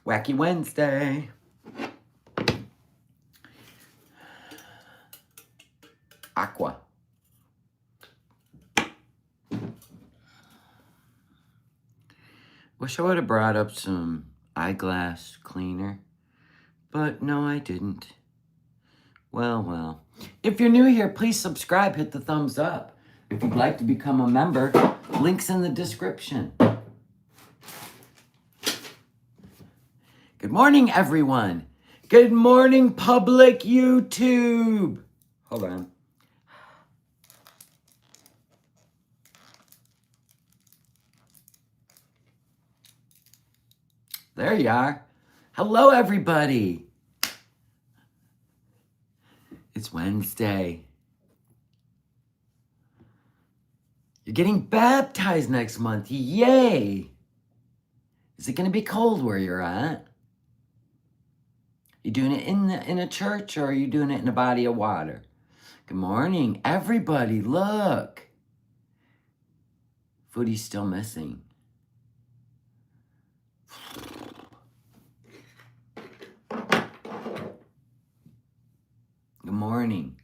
Wacky Wednesday. Aqua. Wish I would have brought up some eyeglass cleaner, but no, I didn't. Well. If you're new here, please subscribe, hit the thumbs up. If you'd like to become a member, links in the description. Good morning, everyone. Good morning, public YouTube. Hold on. There you are. Hello, everybody. It's Wednesday. You're getting baptized next month. Yay. Is it going to be cold where you're at? You doing it in a church, or are you doing it in a body of water? Good morning, everybody. Look. Foodie's still missing. Good morning.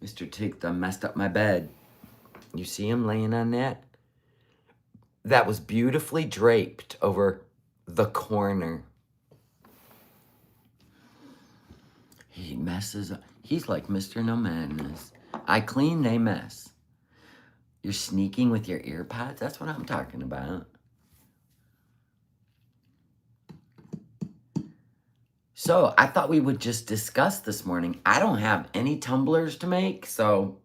Mr. Tigtha messed up my bed. You see him laying on that? That was beautifully draped over the corner. He messes up. He's like Mr. NOmadness. I clean, they mess. You're sneaking with your ear pods? That's what I'm talking about. So I thought we would just discuss this morning. I don't have any tumblers to make, so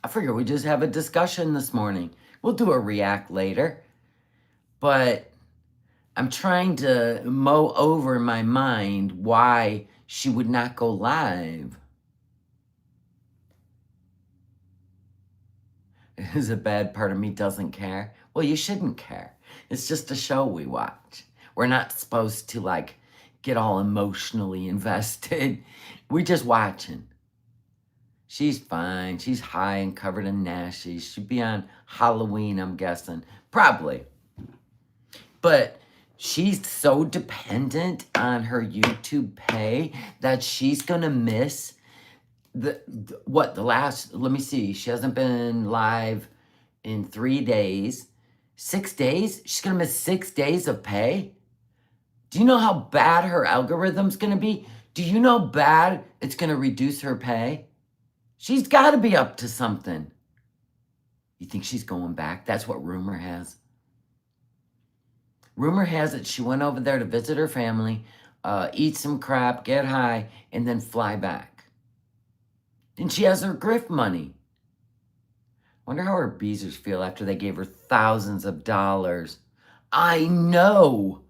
I figure we just have a discussion this morning. We'll do a react later, but I'm trying to mow over my mind why she would not go live. Is a bad part of me doesn't care? Well, you shouldn't care. It's just a show we watch. We're not supposed to, like, get all emotionally invested. We're just watching. She's fine. She's high and covered in nashies. She'd be on Halloween, I'm guessing. Probably. But she's so dependent on her YouTube pay that she's going to miss the last, let me see, she hasn't been live in 3 days. 6 days? She's going to miss 6 days of pay? Do you know how bad her algorithm's going to be? Do you know how bad it's going to reduce her pay? She's got to be up to something. You think she's going back? That's what rumor has. Rumor has it she went over there to visit her family, eat some crap, get high, and then fly back. And she has her grift money. Wonder how her beezers feel after they gave her thousands of dollars. I know.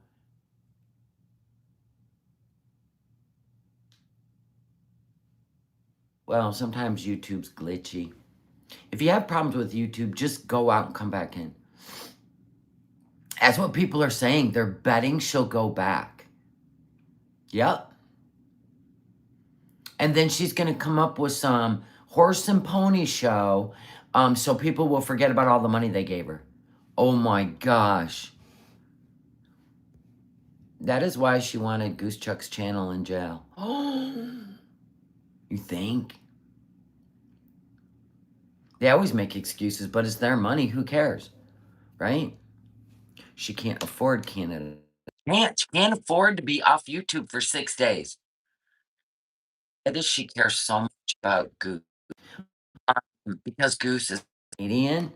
Well, sometimes YouTube's glitchy. If you have problems with YouTube, just go out and come back in. That's what people are saying. They're betting she'll go back. Yep. And then she's going to come up with some horse and pony show so people will forget about all the money they gave her. Oh my gosh. That is why she wanted Goose Chuck's channel in jail. Oh, you think? They always make excuses, but it's their money. Who cares? Right? She can't afford Canada. She can't afford to be off YouTube for 6 days. Why does she care so much about Goose? Because Goose is Canadian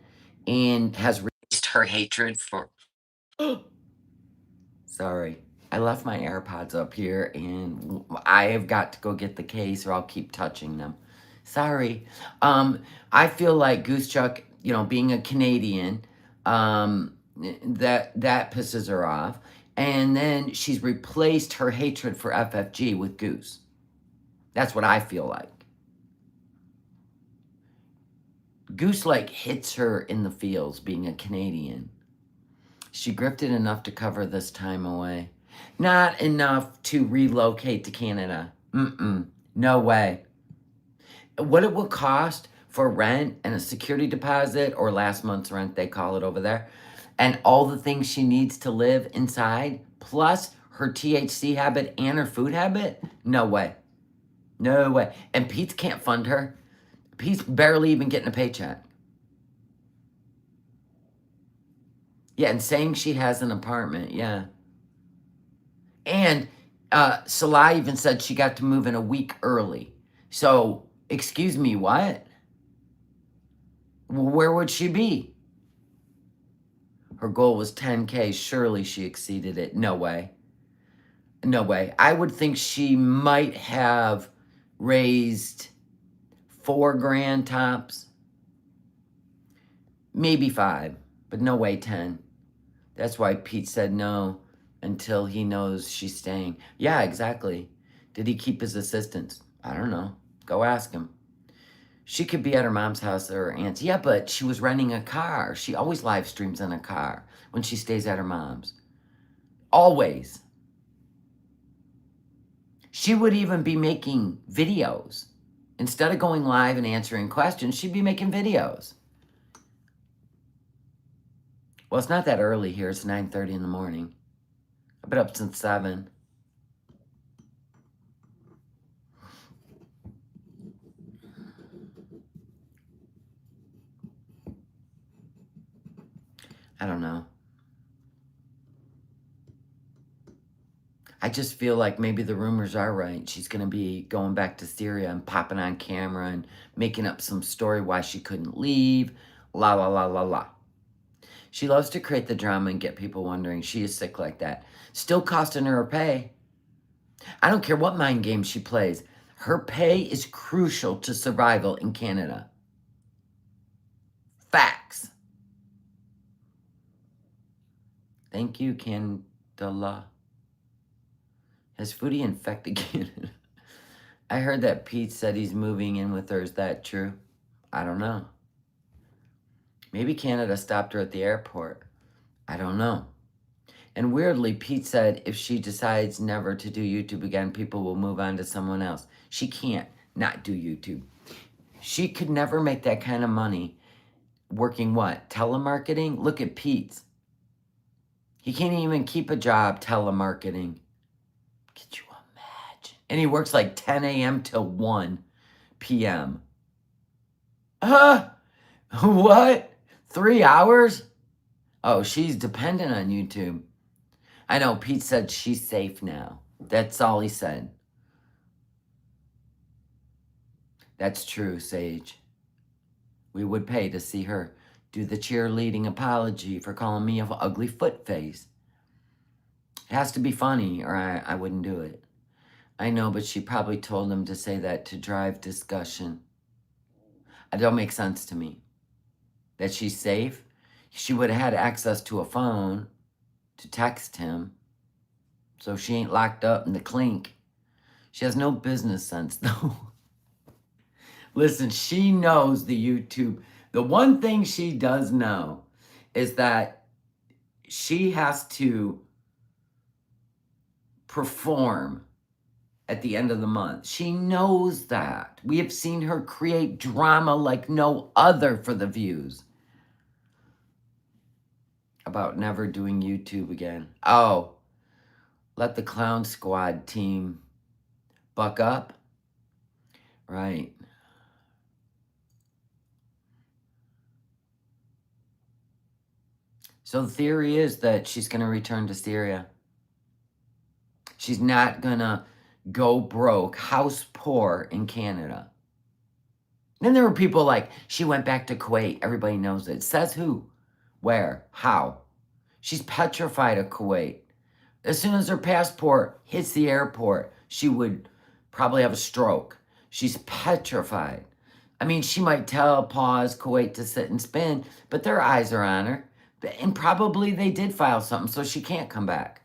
and has raised her hatred for... Sorry. I left my AirPods up here, and I have got to go get the case, or I'll keep touching them. Sorry. I feel like Goose Chuck, you know, being a Canadian, that pisses her off. And then she's replaced her hatred for FFG with Goose. That's what I feel like. Goose, like, hits her in the feels being a Canadian. She grifted enough to cover this time away. Not enough to relocate to Canada. No way. What it will cost for rent and a security deposit, or last month's rent, they call it over there, and all the things she needs to live inside, plus her THC habit and her food habit? No way. No way. And Pete can't fund her. Pete's barely even getting a paycheck. Yeah, and saying she has an apartment, yeah. And Salah even said she got to move in a week early. So, excuse me, what? Where would she be? Her goal was 10K. Surely she exceeded it. No way. No way. I would think she might have raised $4,000 tops. Maybe 5, but no way 10. That's why Pete said no until he knows she's staying. Yeah, exactly. Did he keep his assistants? I don't know. Go ask him. She could be at her mom's house or her aunt's. Yeah, but she was renting a car. She always live streams in a car when she stays at her mom's. Always. She would even be making videos. Instead of going live and answering questions, she'd be making videos. Well, it's not that early here. It's 9:30 in the morning. I've been up since 7. I don't know. I just feel like maybe the rumors are right. She's going to be going back to Syria and popping on camera and making up some story why she couldn't leave. La, la, la, la, la. She loves to create the drama and get people wondering. She is sick like that. Still costing her pay. I don't care what mind game she plays. Her pay is crucial to survival in Canada. Facts. Thank you, Candela. Has Foodie infected Canada? I heard that Pete said he's moving in with her. Is that true? I don't know. Maybe Canada stopped her at the airport. I don't know. And weirdly, Pete said if she decides never to do YouTube again, people will move on to someone else. She can't not do YouTube. She could never make that kind of money working what? Telemarketing? Look at Pete's. He can't even keep a job telemarketing. Could you imagine? And he works like 10 a.m. till 1 p.m. What? 3 hours? Oh, she's dependent on YouTube. I know, Pete said she's safe now. That's all he said. That's true, Sage. We would pay to see her do the cheerleading apology for calling me an ugly foot face. It has to be funny or I wouldn't do it. I know, but she probably told him to say that to drive discussion. It don't make sense to me. That she's safe? She would have had access to a phone to text him. So she ain't locked up in the clink. She has no business sense, though. Listen, she knows the YouTube. The one thing she does know is that she has to perform at the end of the month. She knows that. We have seen her create drama like no other for the views. About never doing YouTube again. Oh, let the Clown Squad team buck up. Right. So the theory is that she's going to return to Syria. She's not going to go broke, house poor in Canada. Then there were people like, she went back to Kuwait. Everybody knows it. Says who? Where? How? She's petrified of Kuwait. As soon as her passport hits the airport, she would probably have a stroke. She's petrified. I mean, she might tell Kuwait to sit and spin, but their eyes are on her. And probably they did file something, so she can't come back.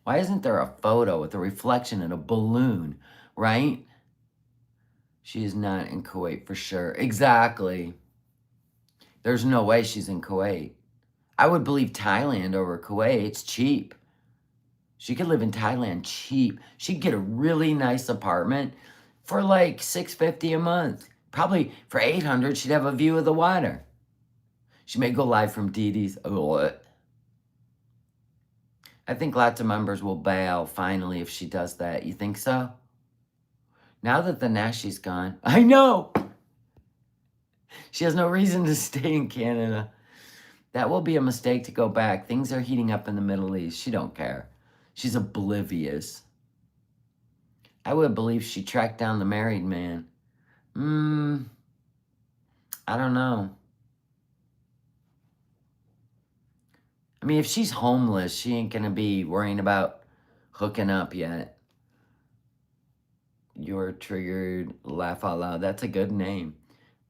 Why isn't there a photo with a reflection in a balloon, right? She is not in Kuwait for sure. Exactly. There's no way she's in Kuwait. I would believe Thailand over Kuwait. It's cheap. She could live in Thailand cheap. She'd get a really nice apartment for like $650 a month. Probably for $800, she'd have a view of the water. She may go live from Dee Dee's. I think lots of members will bail finally if she does that. You think so? Now that the Nashi's gone. I know! She has no reason to stay in Canada. That will be a mistake to go back. Things are heating up in the Middle East. She don't care. She's oblivious. I would believe she tracked down the married man. I don't know. I mean, if she's homeless, she ain't gonna be worrying about hooking up yet. You're triggered, laugh out loud. That's a good name.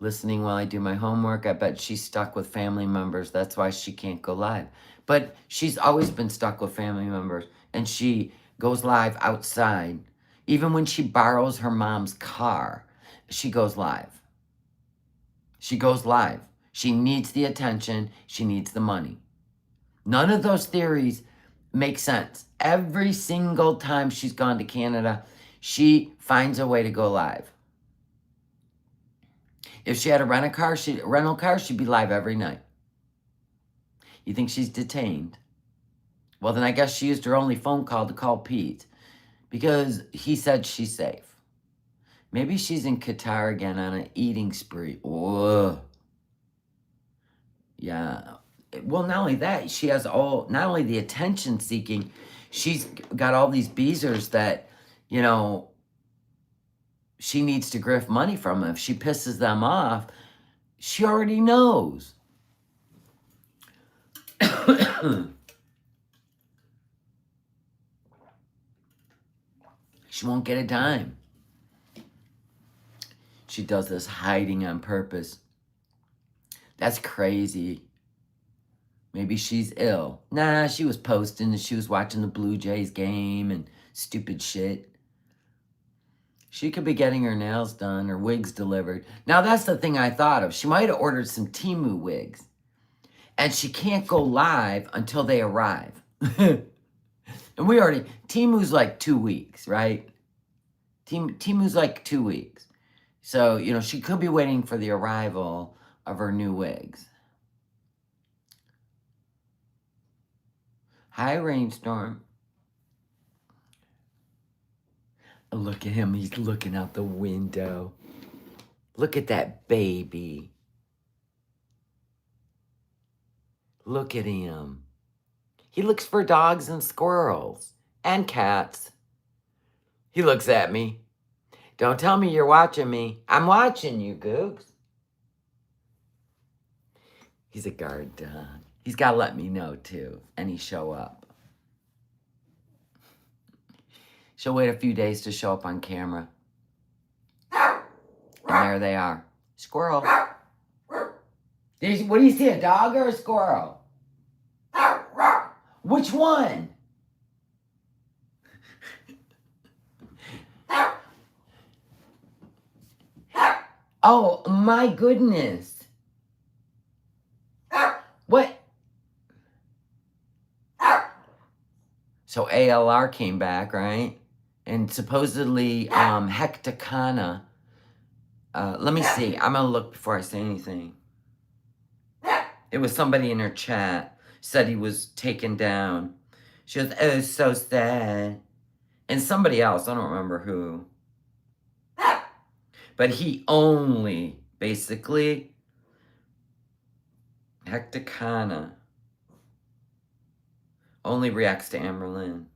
Listening while I do my homework. I bet she's stuck with family members. That's why she can't go live. But she's always been stuck with family members. And she goes live outside. Even when she borrows her mom's car, she goes live. She goes live. She needs the attention. She needs the money. None of those theories make sense. Every single time she's gone to Canada, she finds a way to go live. If she had a rental car, she'd be live every night. You think she's detained? Well, then I guess she used her only phone call to call Pete because he said she's safe. Maybe she's in Qatar again on an eating spree. Ugh. Yeah. Well, not only that, she has not only the attention seeking, she's got all these beezers that, you know, she needs to grift money from them. If she pisses them off, she already knows. She won't get a dime. She does this hiding on purpose. That's crazy. Maybe she's ill. Nah, she was posting and she was watching the Blue Jays game and stupid shit. She could be getting her nails done or wigs delivered. Now, that's the thing I thought of. She might have ordered some Temu wigs. And she can't go live until they arrive. And Temu's like 2 weeks, right? Temu's like 2 weeks. So, you know, she could be waiting for the arrival of her new wigs. Hi, Rainstorm. Look at him. He's looking out the window. Look at that baby. Look at him. He looks for dogs and squirrels and cats. He looks at me. Don't tell me you're watching me. I'm watching you, Googs. He's a guard dog. He's got to let me know, too, and he show up. She'll wait a few days to show up on camera. And there they are. Squirrel. What do you see, a dog or a squirrel? Which one? Oh, my goodness. What? So ALR came back, right? And supposedly Hecticana. Let me see. I'm going to look before I say anything. It was somebody in her chat said he was taken down. She goes, oh, so sad. And somebody else, I don't remember who. But he only, basically, Hecticana only reacts to Amberlynn.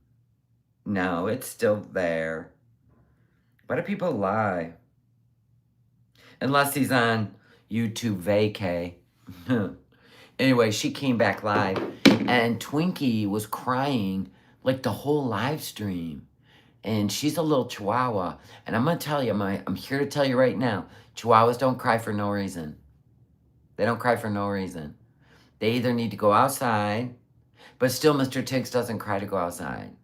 No, it's still there. Why do people lie? Unless he's on YouTube vacay. Anyway, she came back live, and Twinkie was crying like the whole live stream. And she's a little chihuahua. And I'm going to tell you, I'm here to tell you right now, chihuahuas don't cry for no reason. They don't cry for no reason. They either need to go outside, but still Mr. Tiggs doesn't cry to go outside.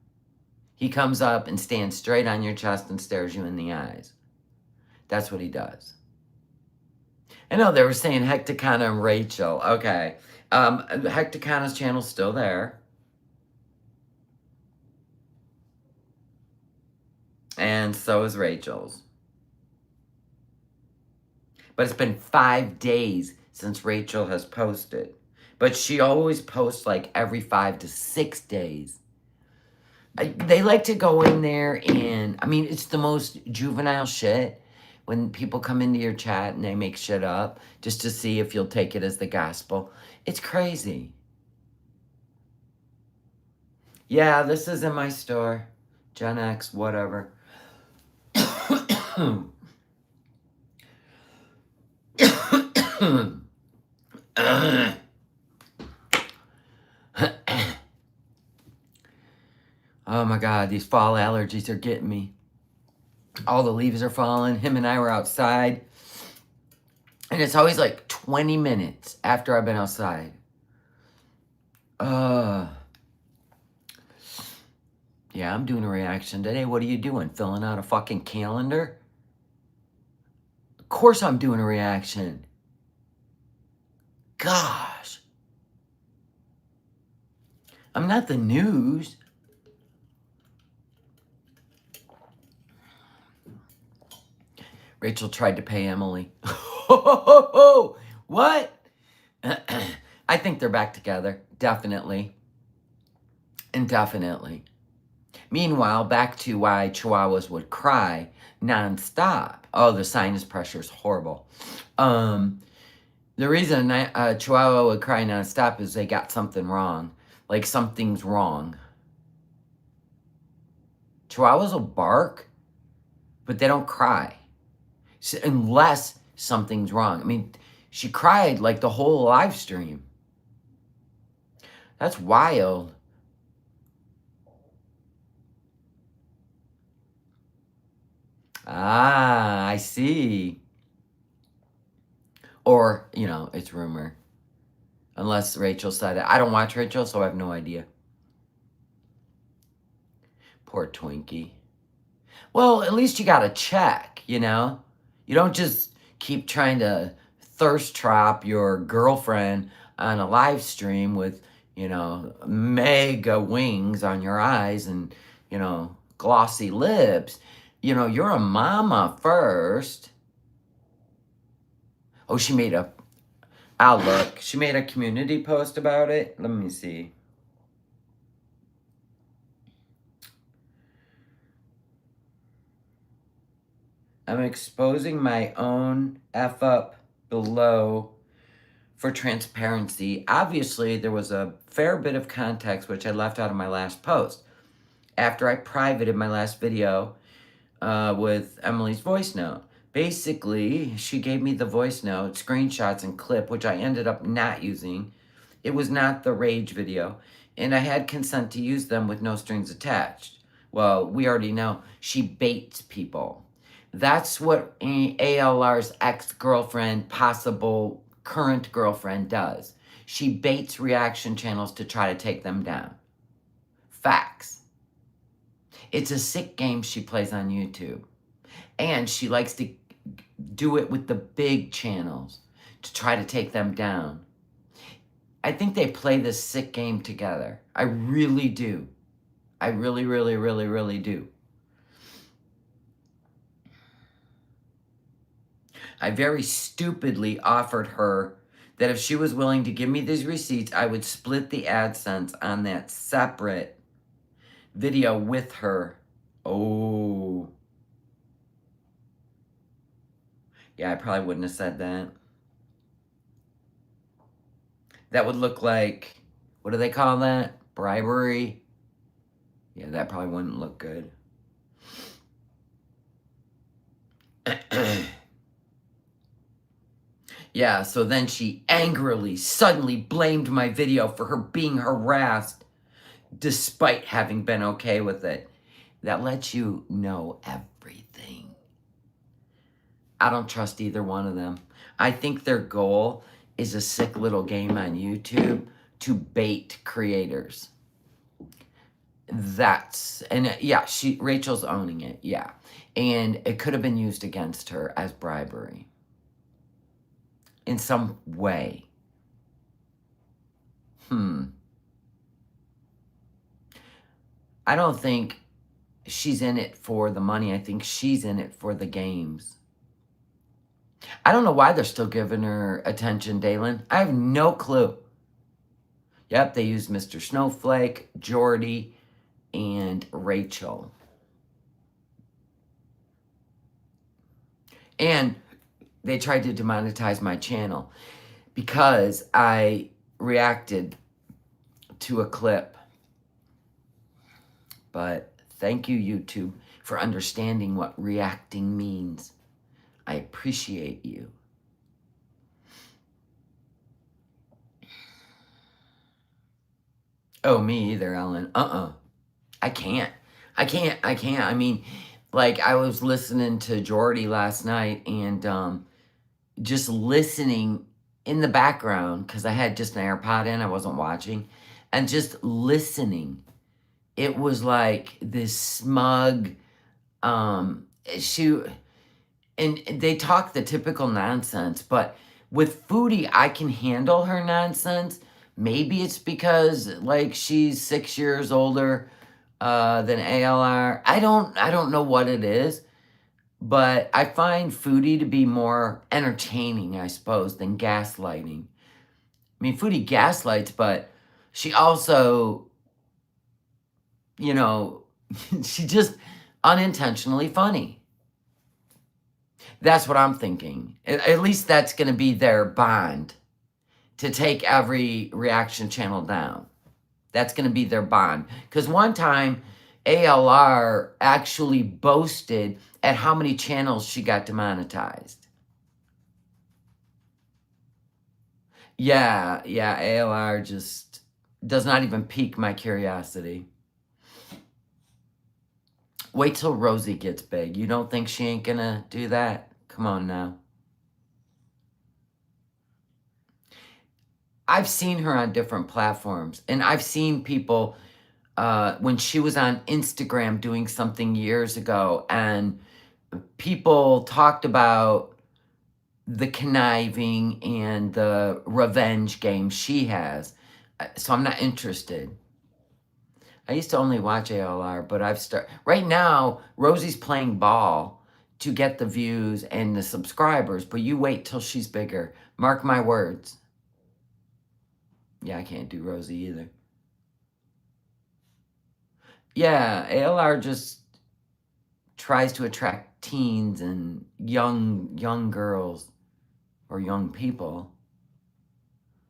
He comes up and stands straight on your chest and stares you in the eyes. That's what he does. I know they were saying Hecticana and Rachel. Okay. Hecticana's channel's still there. And so is Rachel's. But it's been 5 days since Rachel has posted. But she always posts like every 5 to 6 days. They like to go in there and, I mean, it's the most juvenile shit when people come into your chat and they make shit up just to see if you'll take it as the gospel. It's crazy. Yeah, this is in my store. Gen X, whatever. Oh my God, these fall allergies are getting me. All the leaves are falling. Him and I were outside. And it's always like 20 minutes after I've been outside. Yeah, I'm doing a reaction today. What are you doing? Filling out a fucking calendar? Of course I'm doing a reaction. Gosh. I'm not the news. Rachel tried to pay Emily. What? I think they're back together. Definitely. Indefinitely. Meanwhile, back to why Chihuahuas would cry nonstop. Oh, the sinus pressure is horrible. The reason Chihuahua would cry nonstop is they got something wrong. Like something's wrong. Chihuahuas will bark, but they don't cry. Unless something's wrong. I mean, she cried like the whole live stream. That's wild. Ah, I see. Or, you know, it's rumor. Unless Rachel said it. I don't watch Rachel, so I have no idea. Poor Twinkie. Well, at least you got to check, you know? You don't just keep trying to thirst trap your girlfriend on a live stream with, you know, mega wings on your eyes and, you know, glossy lips. You know, you're a mama first. Oh, she made a, I'll look. She made a community post about it. Let me see. I'm exposing my own F up below for transparency. Obviously, there was a fair bit of context which I left out of my last post. After I privated my last video with Emily's voice note. Basically, she gave me the voice note, screenshots, and clip, which I ended up not using. It was not the rage video, and I had consent to use them with no strings attached. Well, we already know she baits people. That's what ALR's ex-girlfriend, possible current girlfriend, does. She baits reaction channels to try to take them down. Facts. It's a sick game she plays on YouTube. And she likes to do it with the big channels to try to take them down. I think they play this sick game together. I really do. I really, really, really, really do. I very stupidly offered her that if she was willing to give me these receipts, I would split the AdSense on that separate video with her. Oh. Yeah, I probably wouldn't have said that. That would look like, what do they call that? Bribery? Yeah, that probably wouldn't look good. Yeah, so then she angrily, suddenly blamed my video for her being harassed despite having been okay with it. That lets you know everything. I don't trust either one of them. I think their goal is a sick little game on YouTube to bait creators. Yeah, Rachel's owning it, yeah. And it could have been used against her as bribery. In some way. I don't think she's in it for the money. I think she's in it for the games. I don't know why they're still giving her attention, Dalen. I have no clue. Yep, they used Mr. Snowflake, Jordy, and Rachel. And they tried to demonetize my channel because I reacted to a clip. But thank you, YouTube, for understanding what reacting means. I appreciate you. Oh, me either, Ellen. I can't. I mean, like, I was listening to Jordy last night and just listening in the background because I had just an AirPod in. I wasn't watching. And just listening. It was like this smug, and they talk the typical nonsense, but with Foodie, I can handle her nonsense. Maybe it's because, like, she's 6 years older than ALR. I don't know what it is, but I find Foodie to be more entertaining, I suppose, than gaslighting. I mean, Foodie gaslights, but she also, you know, she just unintentionally funny. That's what I'm thinking. At least that's going to be their bond, to take every reaction channel down. That's going to be their bond. Because one time, ALR actually boasted at how many channels she got demonetized. Yeah, ALR just does not even pique my curiosity. Wait till Rosie gets big. You don't think she ain't gonna do that? Come on now. I've seen her on different platforms, and I've seen people when she was on Instagram doing something years ago, and people talked about the conniving and the revenge game she has. So I'm not interested. I used to only watch ALR, but I've started. Right now, Rosie's playing ball to get the views and the subscribers, but you wait till she's bigger. Mark my words. Yeah, I can't do Rosie either. Yeah, ALR just tries to attract teens and young girls or young people.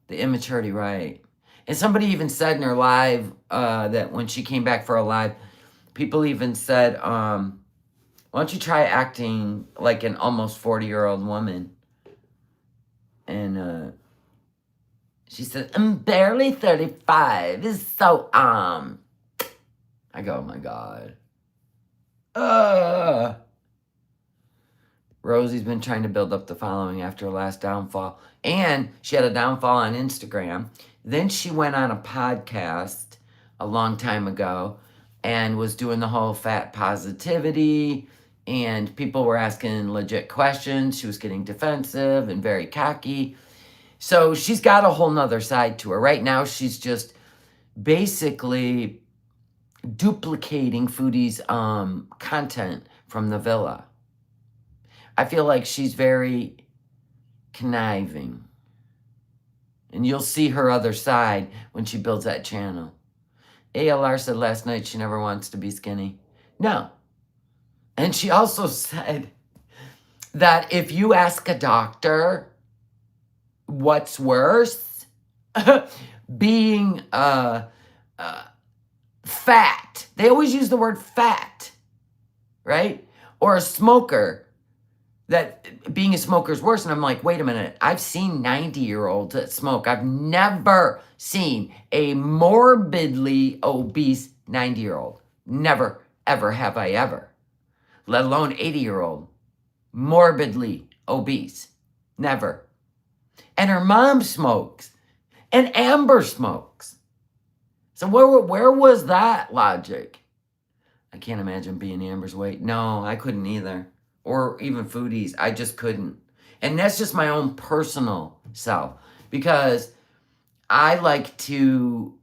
The immaturity, right. And somebody even said in her live that when she came back for a live, people even said, why don't you try acting like an almost 40-year-old woman? And she said, I'm barely 35. It's so, I go, oh my God. Rosie's been trying to build up the following after her last downfall. And she had a downfall on Instagram. Then she went on a podcast a long time ago and was doing the whole fat positivity. And people were asking legit questions. She was getting defensive and very cocky. So she's got a whole nother side to her. Right now, she's just basically duplicating Foodie's content from the villa. I feel like she's very conniving. And you'll see her other side when she builds that channel. ALR said last night she never wants to be skinny. No. And she also said that if you ask a doctor what's worse, being fat. They always use the word fat, right? Or a smoker, that being a smoker is worse. And I'm like, wait a minute. I've seen 90-year-olds that smoke. I've never seen a morbidly obese 90-year-old. Never, ever have I ever. Let alone 80-year-old. Morbidly obese. Never. And her mom smokes. And Amber smokes. So where was that logic? I can't imagine being Amber's weight. No, I couldn't either. Or even Foodie's. I just couldn't. And that's just my own personal self. Because I like to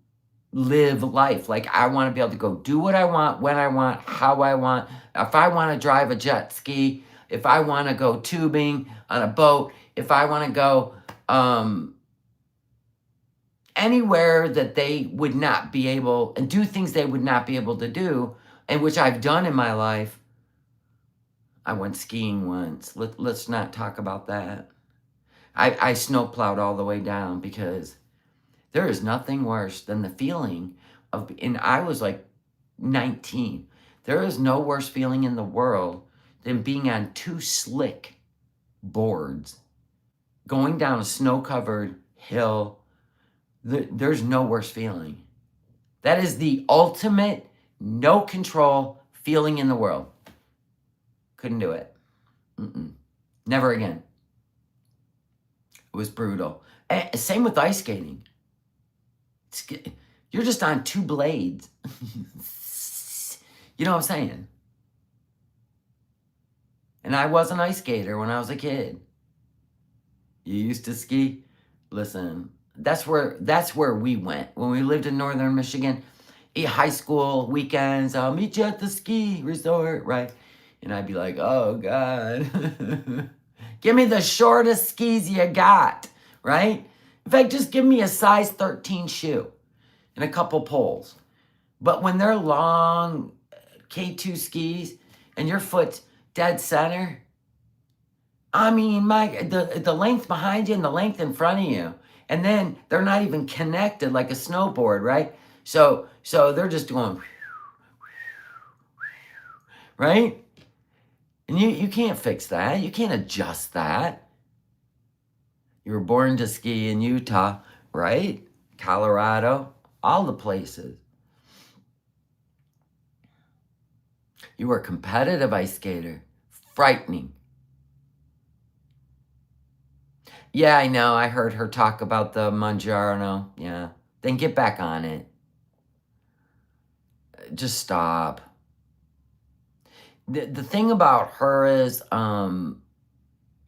live life. Like, I want to be able to go do what I want, when I want, how I want. If I want to drive a jet ski, if I want to go tubing on a boat, if I want to go anywhere that they would not be able, and do things they would not be able to do, and which I've done in my life. I went skiing once. Let's not talk about that. I snowplowed all the way down, because there is nothing worse than the feeling of, and I was like 19. There is no worse feeling in the world than being on 2 slick boards, going down a snow-covered hill. There's no worse feeling. That is the ultimate no control feeling in the world. Couldn't do it. Never again. It was brutal. Same with ice skating. You're just on 2 blades. You know what I'm saying? And I was an ice skater when I was a kid. You used to ski? Listen, that's where we went. When we lived in northern Michigan, high school weekends, I'll meet you at the ski resort, right? And I'd be like, oh, God. Give me the shortest skis you got, right? In fact, just give me a size 13 shoe and a couple poles. But when they're long K2 skis and your foot's dead center, I mean, the length behind you and the length in front of you, and then they're not even connected like a snowboard, right? So they're just going, right? And you can't fix that. You can't adjust that. You were born to ski in Utah, right? Colorado, all the places. You were a competitive ice skater. Frightening. Yeah, I know. I heard her talk about the Mangiaro. Yeah. Then get back on it. Just stop. The thing about her is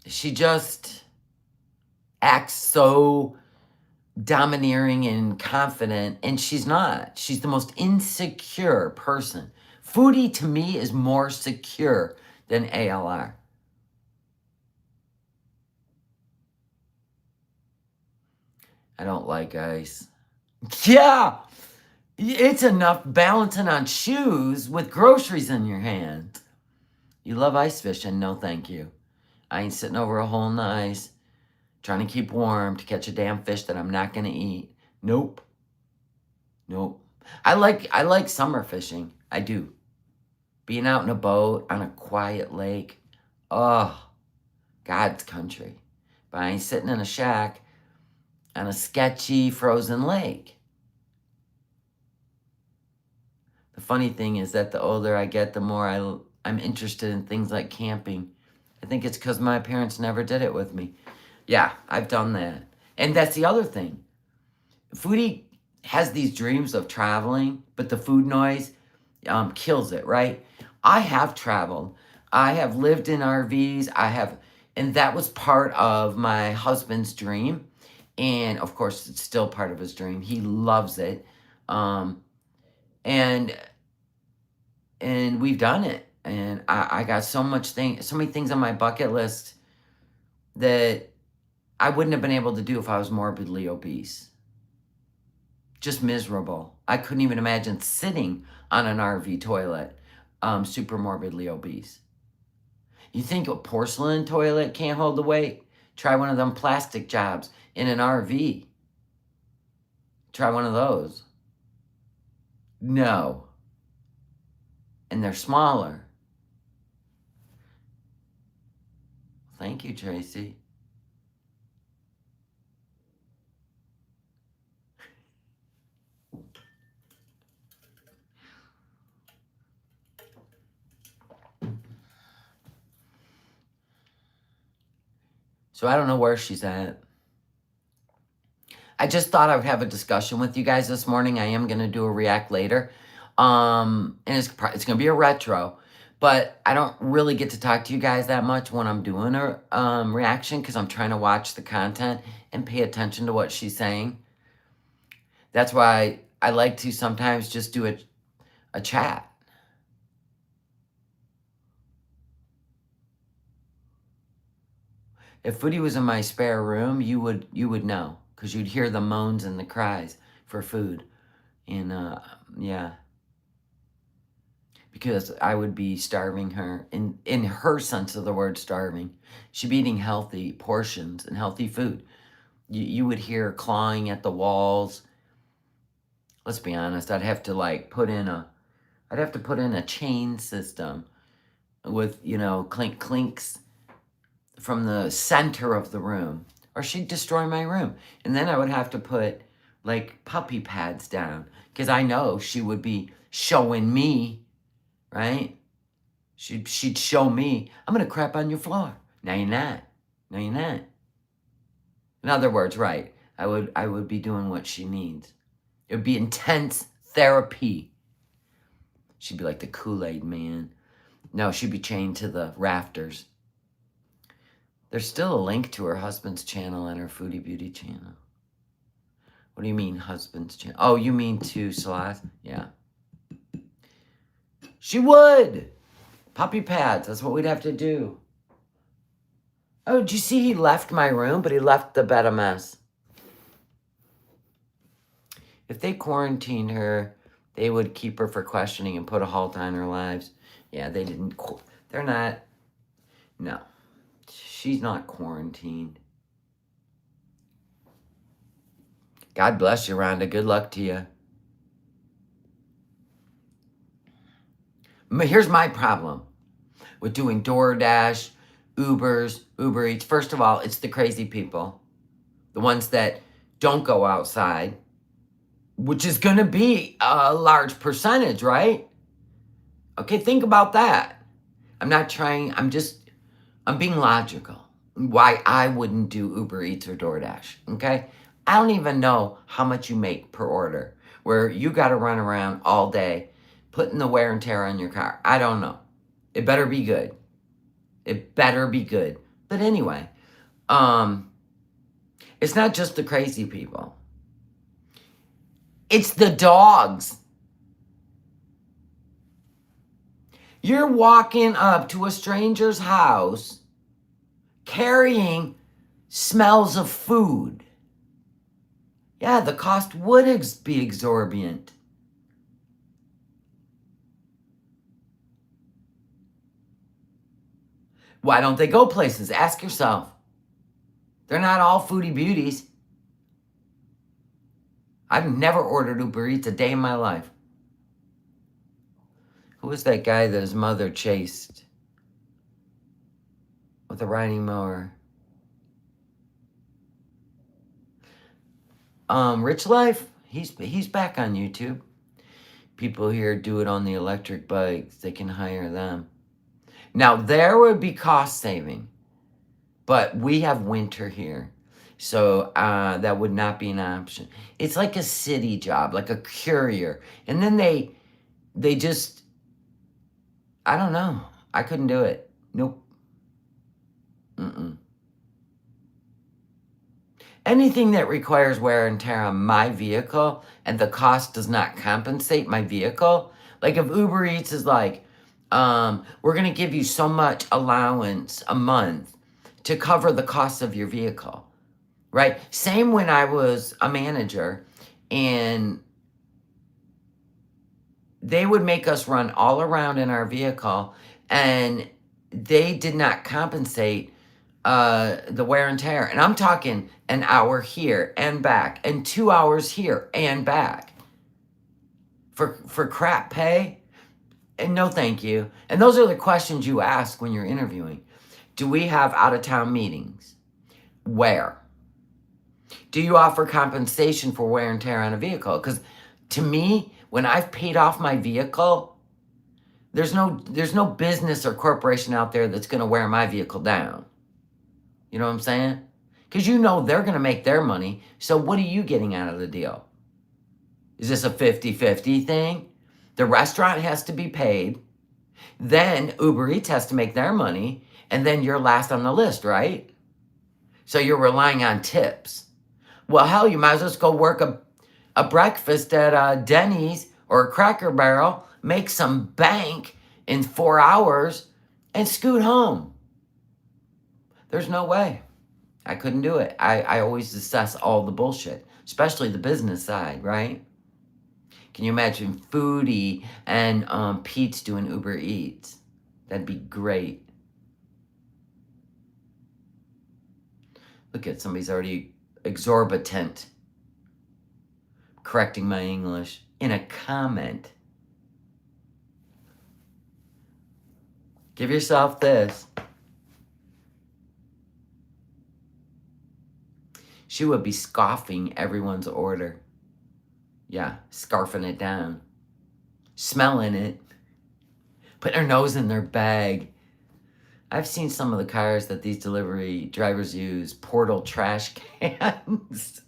she just acts so domineering and confident, and she's not. She's the most insecure person. Foodie, to me, is more secure than ALR. I don't like ice. Yeah! It's enough balancing on shoes with groceries in your hand. You love ice fishing? No, thank you. I ain't sitting over a hole in the ice trying to keep warm to catch a damn fish that I'm not going to eat. Nope. Nope. I like summer fishing. I do. Being out in a boat on a quiet lake. Oh, God's country. But I ain't sitting in a shack on a sketchy frozen lake. The funny thing is that the older I get, the more I'm interested in things like camping. I think it's because my parents never did it with me. Yeah, I've done that. And that's the other thing. Foodie has these dreams of traveling, but the food noise kills it, right? I have traveled. I have lived in RVs. And that was part of my husband's dream. And of course, it's still part of his dream. He loves it. And we've done it. And I got so many things on my bucket list that I wouldn't have been able to do if I was morbidly obese. Just miserable. I couldn't even imagine sitting on an RV toilet, super morbidly obese. You think a porcelain toilet can't hold the weight? Try one of them plastic jobs in an RV. Try one of those. No. And they're smaller. Thank you, Tracy. So I don't know where she's at. I just thought I would have a discussion with you guys this morning. I am going to do a react later. And it's going to be a retro. But I don't really get to talk to you guys that much when I'm doing a reaction, because I'm trying to watch the content and pay attention to what she's saying. That's why I like to sometimes just do a chat. If Foodie was in my spare room, you would know. because you'd hear the moans and the cries for food. And yeah, because I would be starving her in her sense of the word starving. She'd be eating healthy portions and healthy food. You would hear her clawing at the walls. Let's be honest, I'd have to put in a chain system with, clinks from the center of the room, or she'd destroy my room. And then I would have to put puppy pads down, because I know she would be showing me, right? She'd show me, I'm gonna crap on your floor. No, you're not. No, you're not. In other words, right, I would be doing what she needs. It would be intense therapy. She'd be like the Kool-Aid man. No, she'd be chained to the rafters. There's still a link to her husband's channel and her Foodie Beauty channel. What do you mean, husband's channel? Oh, you mean to Celeste? Yeah. She would. Puppy pads, that's what we'd have to do. Oh, did you see he left my room, but he left the bed a mess? If they quarantined her, they would keep her for questioning and put a halt on her lives. Yeah, they're not, no. She's not quarantined. God bless you, Rhonda. Good luck to you. Here's my problem with doing DoorDash, Uber Eats. First of all, it's the crazy people. The ones that don't go outside, which is going to be a large percentage, right? Okay, think about that. I'm being logical. Why I wouldn't do Uber Eats or DoorDash, okay? I don't even know how much you make per order, where you got to run around all day putting the wear and tear on your car. I don't know. It better be good. It better be good. But anyway, it's not just the crazy people. It's the dogs. You're walking up to a stranger's house carrying smells of food. Yeah, the cost would be exorbitant. Why don't they go places? Ask yourself. They're not all foodie beauties. I've never ordered Uber Eats a day in my life. Who was that guy that his mother chased with a riding mower? Rich Life, he's back on YouTube. People here do it on the electric bikes. They can hire them. Now, there would be cost saving, but we have winter here, so that would not be an option. It's like a city job, like a courier. And then they just, I don't know. I couldn't do it. Nope. Anything that requires wear and tear on my vehicle and the cost does not compensate my vehicle, like if Uber Eats is like, we're going to give you so much allowance a month to cover the cost of your vehicle, right? Same when I was a manager and they would make us run all around in our vehicle and they did not compensate the wear and tear. And I'm talking an hour here and back and 2 hours here and back for crap pay. And no, thank you. And those are the questions you ask when you're interviewing. Do we have out-of-town meetings? Where? Do you offer compensation for wear and tear on a vehicle? Because to me, when I've paid off my vehicle, there's no business or corporation out there that's going to wear my vehicle down. You know what I'm saying? Because you know they're going to make their money. So what are you getting out of the deal? Is this a 50-50 thing? The restaurant has to be paid. Then Uber Eats has to make their money. And then you're last on the list, right? So you're relying on tips. Well, hell, you might as well just go work a breakfast at Denny's or a Cracker Barrel, make some bank in 4 hours, and scoot home. There's no way. I couldn't do it. I always assess all the bullshit, especially the business side, right? Can you imagine Foodie and Pete's doing Uber Eats? That'd be great. Look at somebody's already exorbitant correcting my English in a comment. Give yourself this. She would be scoffing everyone's order. Yeah, scarfing it down. Smelling it. Putting her nose in their bag. I've seen some of the cars that these delivery drivers use. Portal trash cans.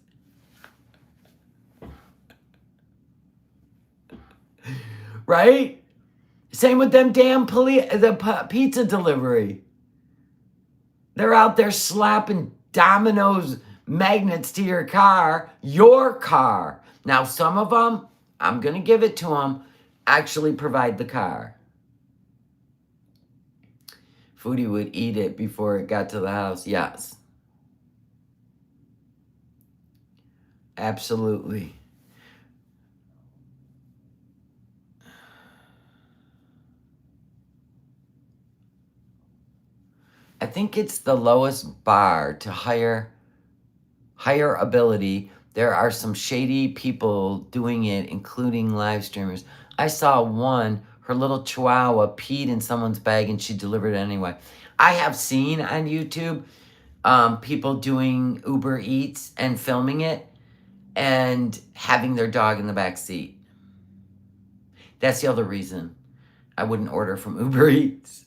Right? Same with them damn the pizza delivery. They're out there slapping Domino's magnets to your car. Your car. Now, some of them, I'm going to give it to them, actually provide the car. Foodie would eat it before it got to the house. Yes. Absolutely. I think it's the lowest bar to higher ability. There are some shady people doing it, including live streamers. I saw one, her little chihuahua peed in someone's bag and she delivered it anyway. I have seen on YouTube people doing Uber Eats and filming it and having their dog in the back seat. That's the other reason I wouldn't order from Uber Eats.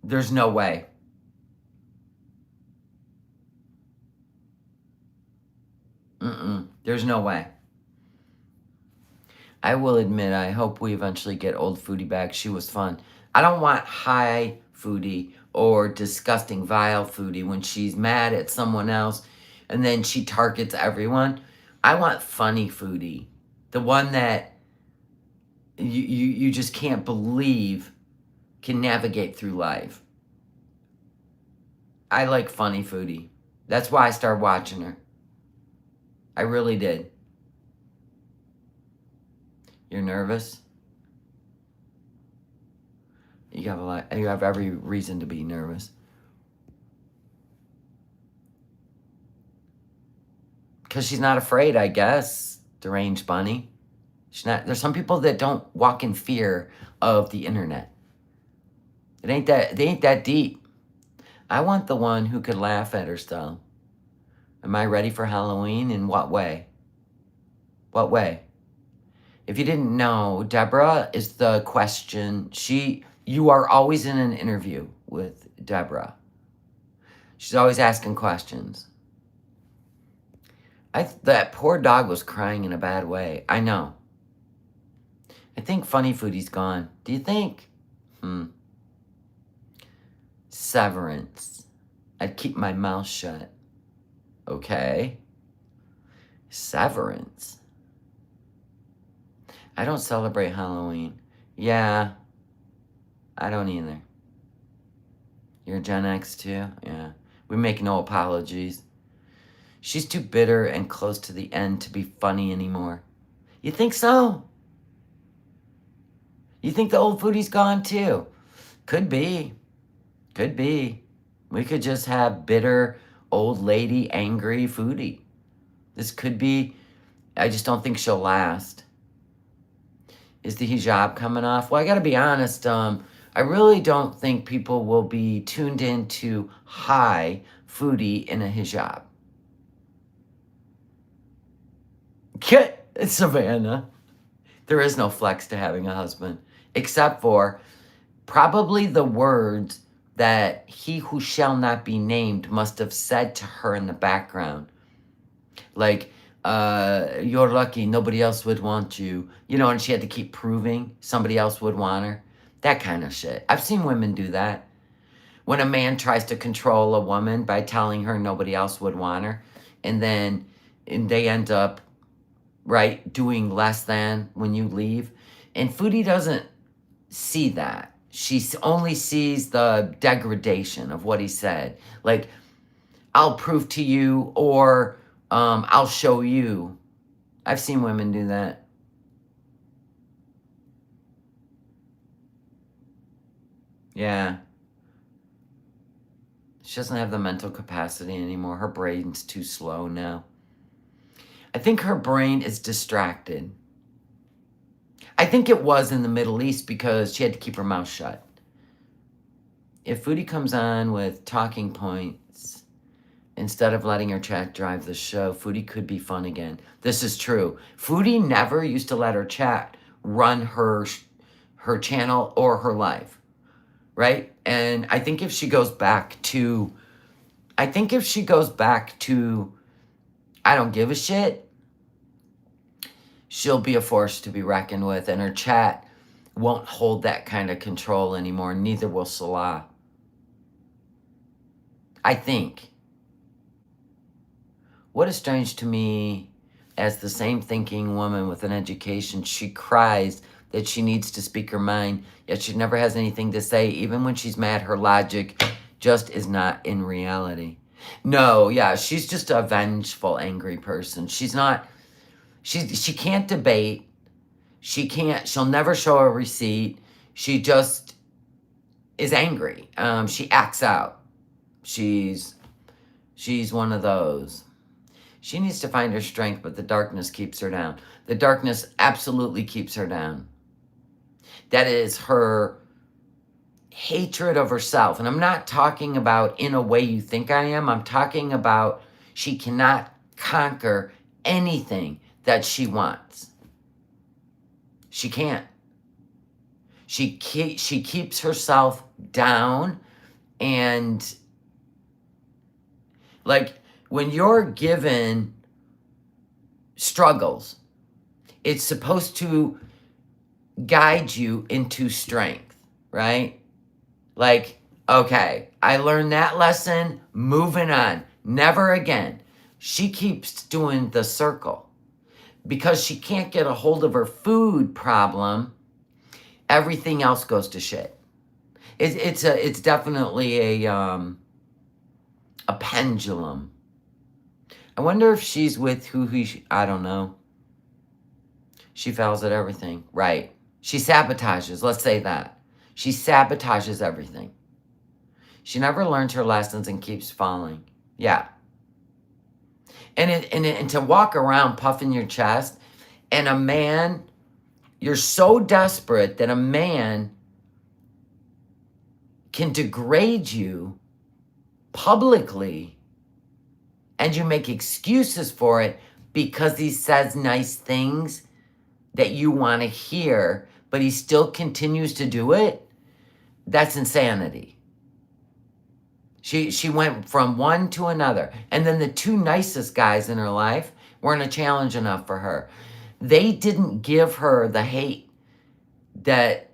There's no way. There's no way. I will admit, I hope we eventually get old Foodie back. She was fun. I don't want high Foodie or disgusting, vile Foodie when she's mad at someone else and then she targets everyone. I want funny Foodie. The one that you just can't believe can navigate through life. I like funny Foodie. That's why I started watching her. I really did. You're nervous? You have every reason to be nervous. Because she's not afraid, I guess. Deranged bunny. She's not. There's some people that don't walk in fear of the internet. They ain't that deep. I want the one who could laugh at herself. Am I ready for Halloween? In what way? What way? If you didn't know, Deborah is the question. You are always in an interview with Deborah. She's always asking questions. That poor dog was crying in a bad way. I know. I think Funny Foodie's gone. Do you think? Severance. I'd keep my mouth shut. Okay. Severance. I don't celebrate Halloween. Yeah. I don't either. You're Gen X too? Yeah. We make no apologies. She's too bitter and close to the end to be funny anymore. You think so? You think the old Foodie's gone too? Could be. Could be. We could just have bitter, old lady, angry Foodie. This could be. I just don't think she'll last. Is the hijab coming off? Well, I gotta be honest. I really don't think people will be tuned into high Foodie in a hijab. Get Savannah. There is no flex to having a husband, except for probably the words that he who shall not be named must have said to her in the background. Like, you're lucky, nobody else would want you. You know, and she had to keep proving somebody else would want her. That kind of shit. I've seen women do that. When a man tries to control a woman by telling her nobody else would want her, and they end up, right, doing less than when you leave. And Foodie doesn't see that. She only sees the degradation of what he said. Like, I'll prove to you, or I'll show you. I've seen women do that. Yeah. She doesn't have the mental capacity anymore. Her brain's too slow now. I think her brain is distracted. I think it was in the Middle East because she had to keep her mouth shut. If Foodie comes on with talking points, instead of letting her chat drive the show, Foodie could be fun again. This is true. Foodie never used to let her chat run her channel or her life, right? And I think if she goes back to, I don't give a shit, she'll be a force to be reckoned with, and her chat won't hold that kind of control anymore. Neither will Salah. I think. What is strange to me, as the same thinking woman with an education, she cries that she needs to speak her mind, yet she never has anything to say. Even when she's mad, her logic just is not in reality. No, yeah, she's just a vengeful, angry person. She's not, she can't debate. She'll never show a receipt. She just is angry. She acts out. She's one of those. She needs to find her strength, but the darkness keeps her down. The darkness absolutely keeps her down. That is her hatred of herself. And I'm not talking about in a way you think I am. I'm talking about she cannot conquer anything that she wants. She can't. She keeps herself down, and like when you're given struggles, it's supposed to guide you into strength, right? Like, okay, I learned that lesson, moving on, never again. She keeps doing the circle because she can't get a hold of her food problem. Everything else goes to shit. It's definitely a pendulum. I wonder if she's with I don't know. She fails at everything, right? She sabotages, let's say that. She sabotages everything. She never learns her lessons and keeps falling. Yeah. And to walk around puffing your chest, and a man, you're so desperate that a man can degrade you publicly, and you make excuses for it because he says nice things that you want to hear, but he still continues to do it. That's insanity. She went from one to another. And then the two nicest guys in her life weren't a challenge enough for her. They didn't give her the hate that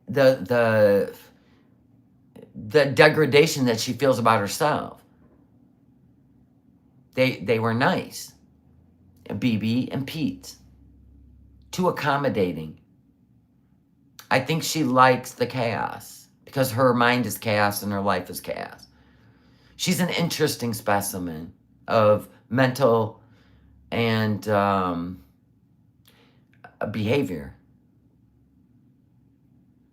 the degradation that she feels about herself. They were nice. BB and Pete. Too accommodating. I think she likes the chaos because her mind is chaos and her life is chaos. She's an interesting specimen of mental and behavior.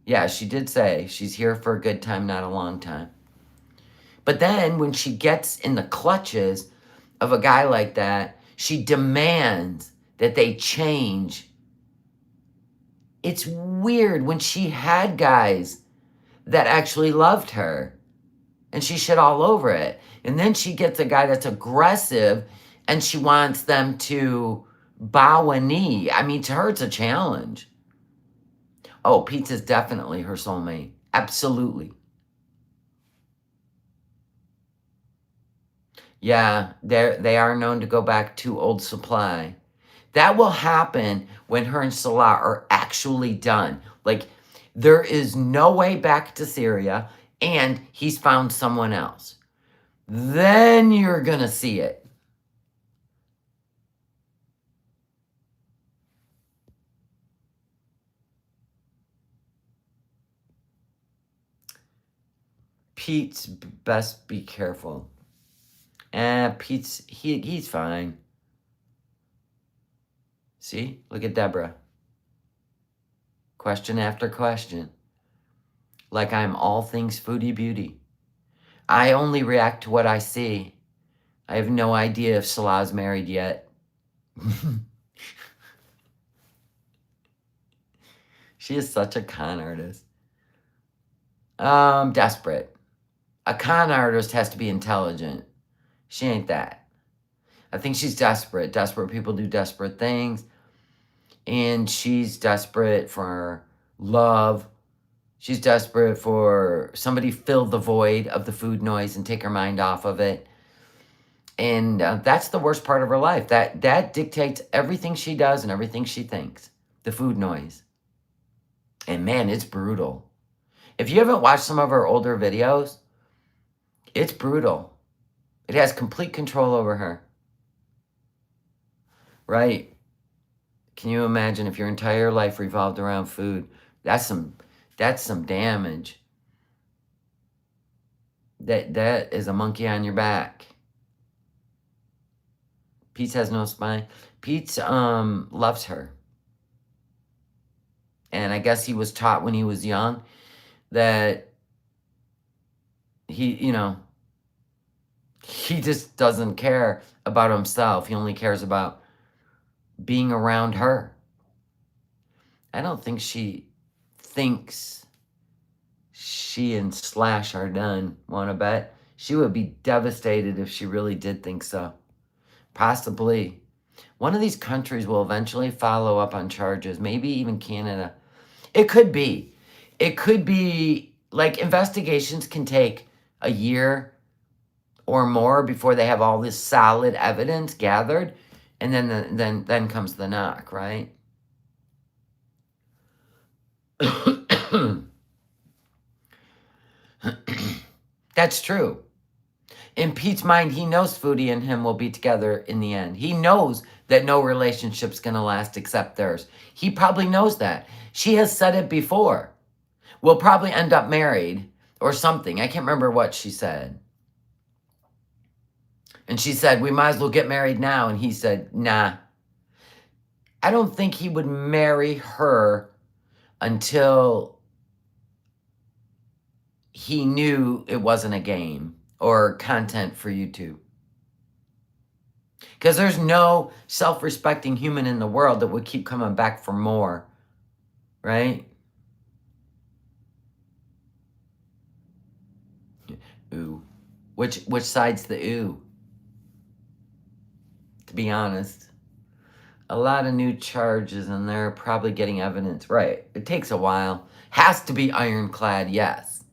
Yeah, she did say she's here for a good time, not a long time. But then when she gets in the clutches of a guy like that, she demands that they change. It's weird when she had guys that actually loved her and she shit all over it. And then she gets a guy that's aggressive and she wants them to bow a knee. I mean, to her, it's a challenge. Oh, Pizza's definitely her soulmate. Absolutely. Yeah, they are known to go back to old supply. That will happen when her and Salah are actually done. Like, there is no way back to Syria, and he's found someone else. Then you're going to see it. Pete's best be careful. Pete's, he's fine. See? Look at Deborah. Question after question. Like I'm all things foodie beauty. I only react to what I see. I have no idea if Salah's married yet. She is such a con artist. Desperate. A con artist has to be intelligent. She ain't that. I think she's desperate. Desperate people do desperate things. And she's desperate for love. She's desperate for somebody fill the void of the food noise and take her mind off of it. And that's the worst part of her life. That dictates everything she does and everything she thinks. The food noise. And man, it's brutal. If you haven't watched some of her older videos, it's brutal. It has complete control over her. Right? Can you imagine if your entire life revolved around food? That's some damage. That is a monkey on your back. Pete has no spine. Pete loves her. And I guess he was taught when he was young that he just doesn't care about himself. He only cares about being around her. I don't think she thinks she and Slash are done. Want to bet? She would be devastated if she really did think so. Possibly. One of these countries will eventually follow up on charges. Maybe even Canada. It could be. It could be, like, investigations can take a year or more before they have all this solid evidence gathered. And then comes the knock, right? That's true. In Pete's mind, he knows Foodie and him will be together in the end. He knows that no relationship's going to last except theirs. He probably knows that. She has said it before. We'll probably end up married or something. I can't remember what she said. And she said, we might as well get married now. And he said, nah. I don't think he would marry her until he knew it wasn't a game or content for YouTube. Because there's no self-respecting human in the world that would keep coming back for more, right? Ooh. Which side's the ooh? To be honest. A lot of new charges and they're probably getting evidence. Right. It takes a while. Has to be ironclad, yes.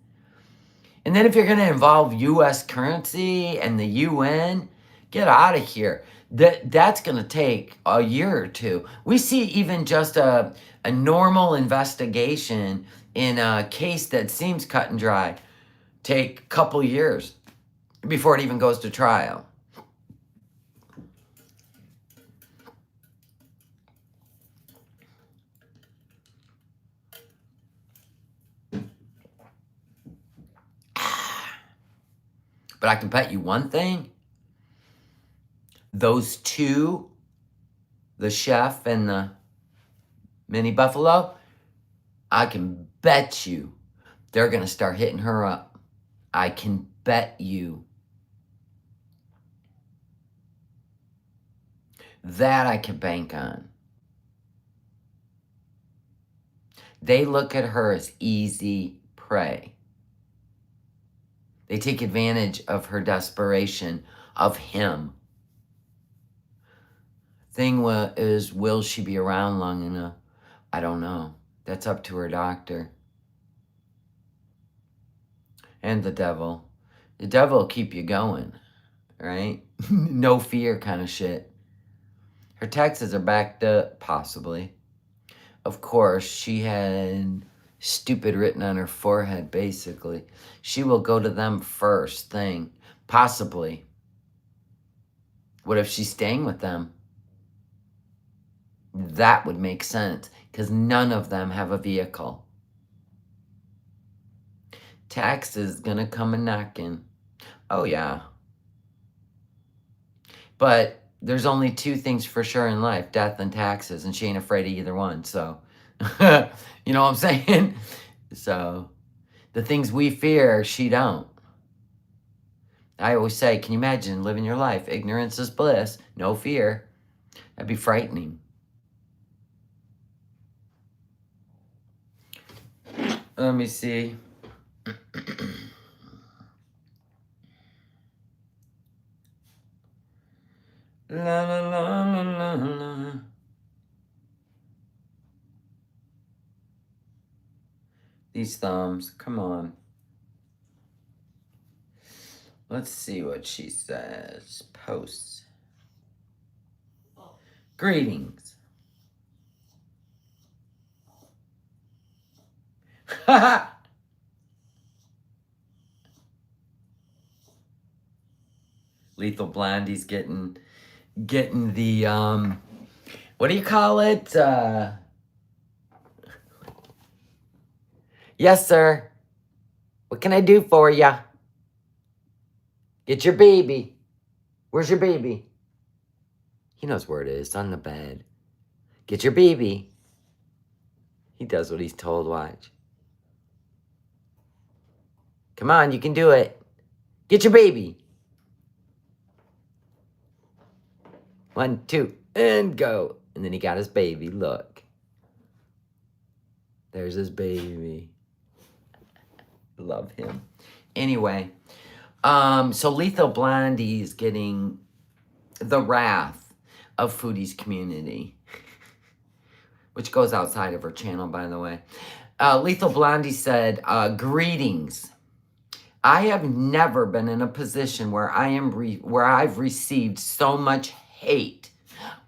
And then if you're going to involve U.S. currency and the UN, get out of here. That's going to take a year or two. We see even just a normal investigation in a case that seems cut and dry take a couple years before it even goes to trial. But I can bet you one thing. Those two, the chef and the mini buffalo, I can bet you they're going to start hitting her up. I can bet you. That I can bank on. They look at her as easy prey. They take advantage of her desperation, of him. Thing is, will she be around long enough? I don't know. That's up to her doctor. And the devil. The devil will keep you going, right? No fear kind of shit. Her taxes are backed up, possibly. Of course, she had stupid written on her forehead, basically. She will go to them first thing. Possibly. What if she's staying with them? That would make sense, because none of them have a vehicle. Taxes gonna come a knocking. Oh, yeah. But there's only two things for sure in life, death and taxes, and she ain't afraid of either one. So, you know what I'm saying? So, the things we fear, she don't. I always say, can you imagine living your life? Ignorance is bliss, no fear. That'd be frightening. Let me see. La la la la la la. These thumbs, come on. Let's see what she says. Posts. Greetings. Lethal Blondie's getting the what do you call it? Yes, sir. What can I do for ya? Get your baby. Where's your baby? He knows where it is, on the bed. Get your baby. He does what he's told, watch. Come on, you can do it. Get your baby. 1, 2, and go. And then he got his baby, look. There's his baby. Love him. Anyway, so Lethal Blondie is getting the wrath of Foodie's community, which goes outside of her channel, by the way. Lethal Blondie said, greetings. I have never been in a position where I've received so much hate.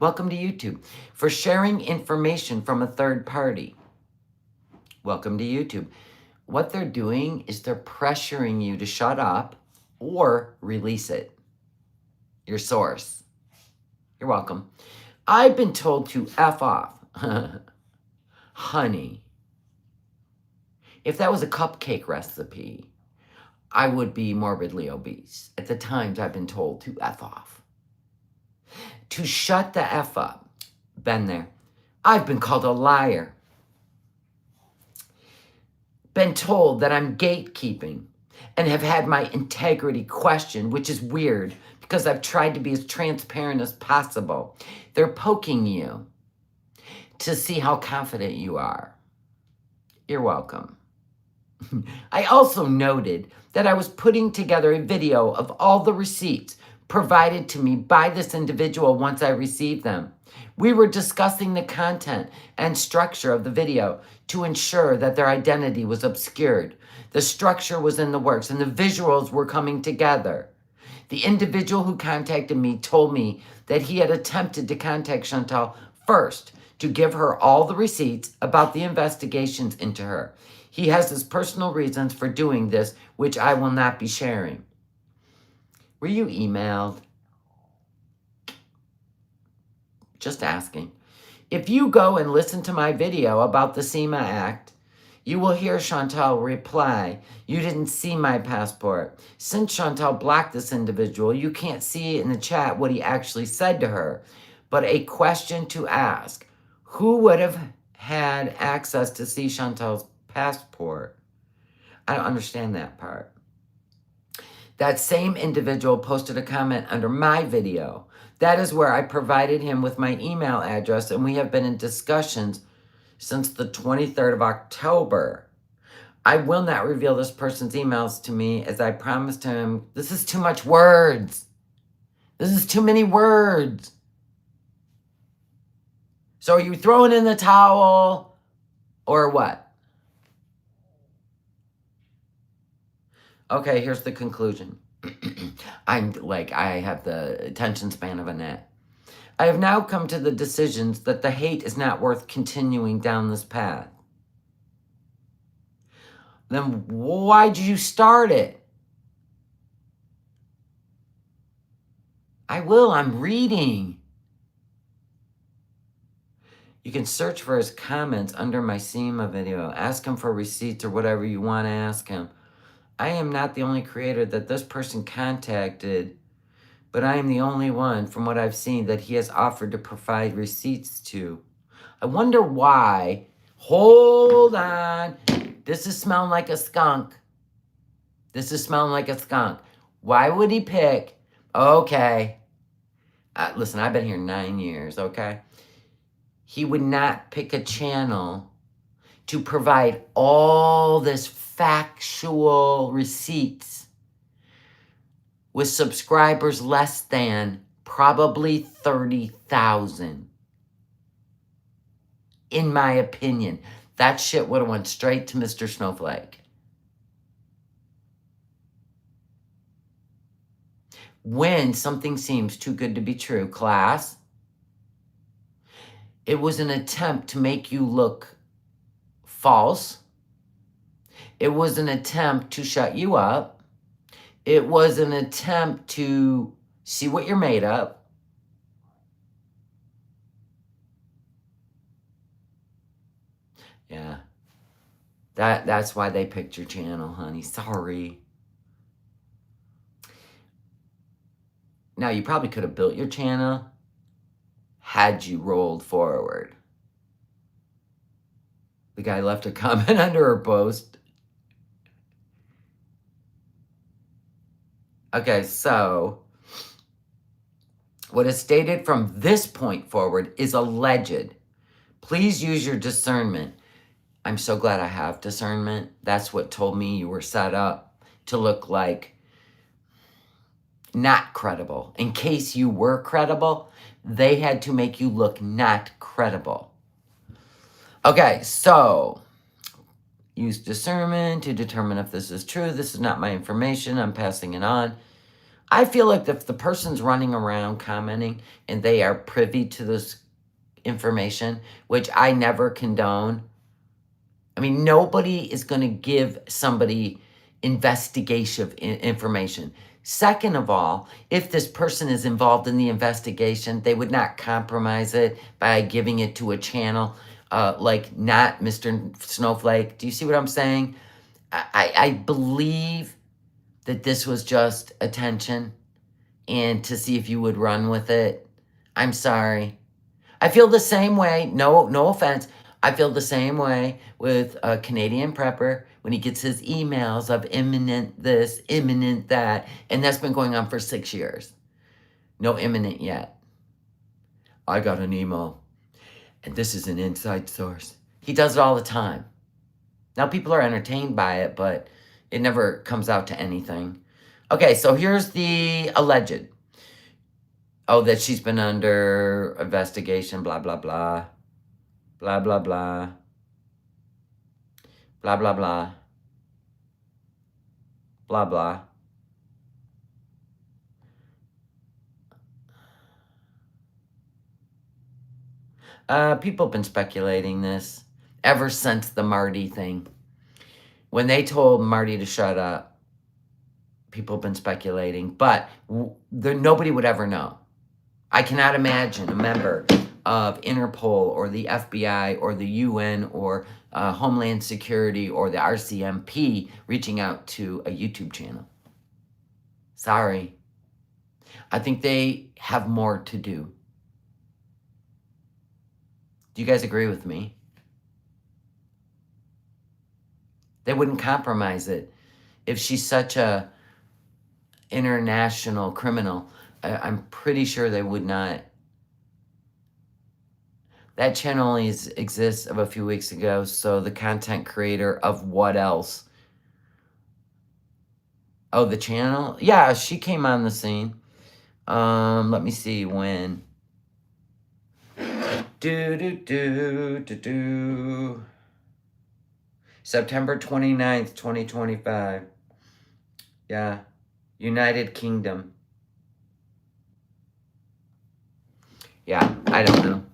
Welcome to YouTube. For sharing information from a third party. Welcome to YouTube. What they're doing is they're pressuring you to shut up or release it. Your source. You're welcome. I've been told to F off. Honey, if that was a cupcake recipe, I would be morbidly obese. At the times I've been told to F off. To shut the F up. Been there. I've been called a liar. Been told that I'm gatekeeping and have had my integrity questioned, which is weird because I've tried to be as transparent as possible. They're poking you to see how confident you are. You're welcome. I also noted that I was putting together a video of all the receipts provided to me by this individual once I received them. We were discussing the content and structure of the video to ensure that their identity was obscured. The structure was in the works and the visuals were coming together. The individual who contacted me told me that he had attempted to contact Chantal first to give her all the receipts about the investigations into her. He has his personal reasons for doing this, which I will not be sharing. Were you emailed? Just asking. If you go and listen to my video about the SEMA Act, you will hear Chantal reply, you didn't see my passport. Since Chantal blocked this individual, you can't see in the chat what he actually said to her. But a question to ask, who would have had access to see Chantal's passport? I don't understand that part. That same individual posted a comment under my video. That is where I provided him with my email address, and we have been in discussions since the 23rd of October. I will not reveal this person's emails to me, as I promised him. This is too much words. This is too many words. So are you throwing in the towel or what? Okay, here's the conclusion. I have the attention span of a gnat. I have now come to the decisions that the hate is not worth continuing down this path. Then why did you start it? I will, I'm reading. You can search for his comments under my SEMA video. Ask him for receipts or whatever you want to ask him. I am not the only creator that this person contacted but I am the only one, from what I've seen, that he has offered to provide receipts to. I wonder why. Hold on. This is smelling like a skunk. This is smelling like a skunk. Why would he pick? Okay. Listen, I've been here 9 years, okay? He would not pick a channel to provide all this factual receipts with subscribers less than probably 30,000. In my opinion, that shit would have went straight to Mr. Snowflake. When something seems too good to be true, class, it was an attempt to make you look false. It was an attempt to shut you up. It was an attempt to see what you're made of. Yeah. That's why they picked your channel, honey. Sorry. Now, you probably could have built your channel had you rolled forward. The guy left a comment under her post. Okay, so what is stated from this point forward is alleged. Please use your discernment. I'm so glad I have discernment. That's what told me you were set up to look like not credible. In case you were credible, they had to make you look not credible. Okay, so use discernment to determine if this is true. This is not my information. I'm passing it on. I feel like if the person's running around commenting and they are privy to this information, which I never condone. I mean, nobody is going to give somebody investigative information. Second of all, if this person is involved in the investigation, they would not compromise it by giving it to a channel like not Mr. Snowflake. Do you see what I'm saying? I believe that this was just attention and to see if you would run with it. I'm sorry. I feel the same way. No offense. I feel the same way with a Canadian prepper when he gets his emails of imminent this, imminent that, and that's been going on for 6 years. No imminent yet. I got an email, and this is an inside source. He does it all the time. Now people are entertained by it, but it never comes out to anything. Okay, so here's the alleged. Oh, that she's been under investigation, blah, blah, blah. Blah, blah, blah. Blah, blah, blah. Blah, blah. People have been speculating this ever since the Marty thing. When they told Marty to shut up, people have been speculating, but nobody would ever know. I cannot imagine a member of Interpol or the FBI or the UN or Homeland Security or the RCMP reaching out to a YouTube channel. Sorry. I think they have more to do. Do you guys agree with me? They wouldn't compromise it. If she's such a international criminal, I'm pretty sure they would not. That channel only exists of a few weeks ago, so the content creator of what else? Oh, the channel? Yeah, she came on the scene. Let me see when. September 29th, 2025. Yeah. United Kingdom. Yeah, I don't know.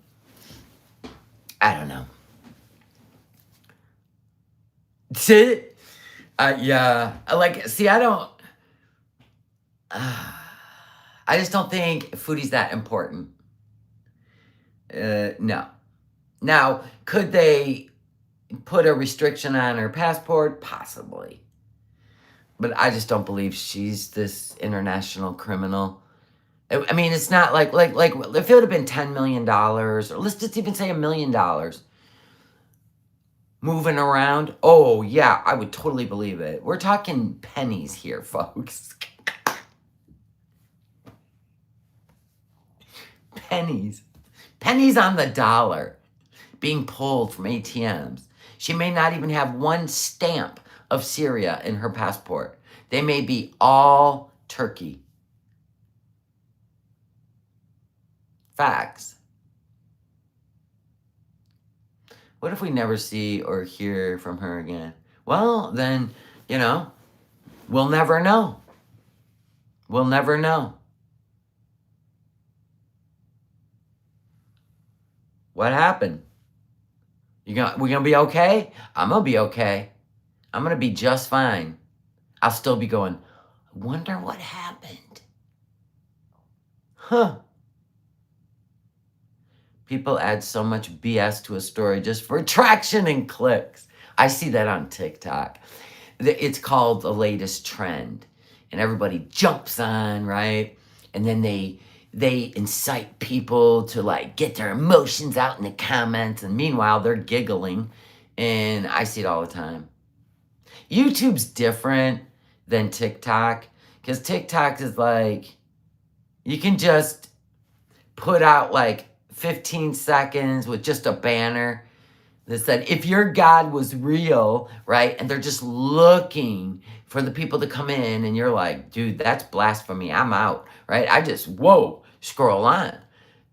Yeah, like, see, I don't, I just don't think foodie's that important. No. Now, could they put a restriction on her passport? Possibly. But I just don't believe she's this international criminal. I mean, it's not like if it would have been $10 million, or let's just even say $1 million moving around. Oh yeah, I would totally believe it. We're talking pennies here, folks. Pennies. Pennies on the dollar being pulled from ATMs. She may not even have one stamp of Syria in her passport. They may be all Turkey. Facts. What if we never see or hear from her again? Well, then, we'll never know. We'll never know. What happened? We gonna be okay? I'm gonna be okay. I'm gonna be just fine. I'll still be going, I wonder what happened. Huh. People add so much BS to a story just for traction and clicks. I see that on TikTok. It's called the latest trend. And everybody jumps on, right? And then they incite people to like get their emotions out in the comments. And meanwhile, they're giggling. And I see it all the time. YouTube's different than TikTok. Because TikTok is like, you can just put out like 15 seconds with just a banner that said, if your God was real, right? And they're just looking for the people to come in, and you're like, dude, that's blasphemy. I'm out, right? I just, scroll on.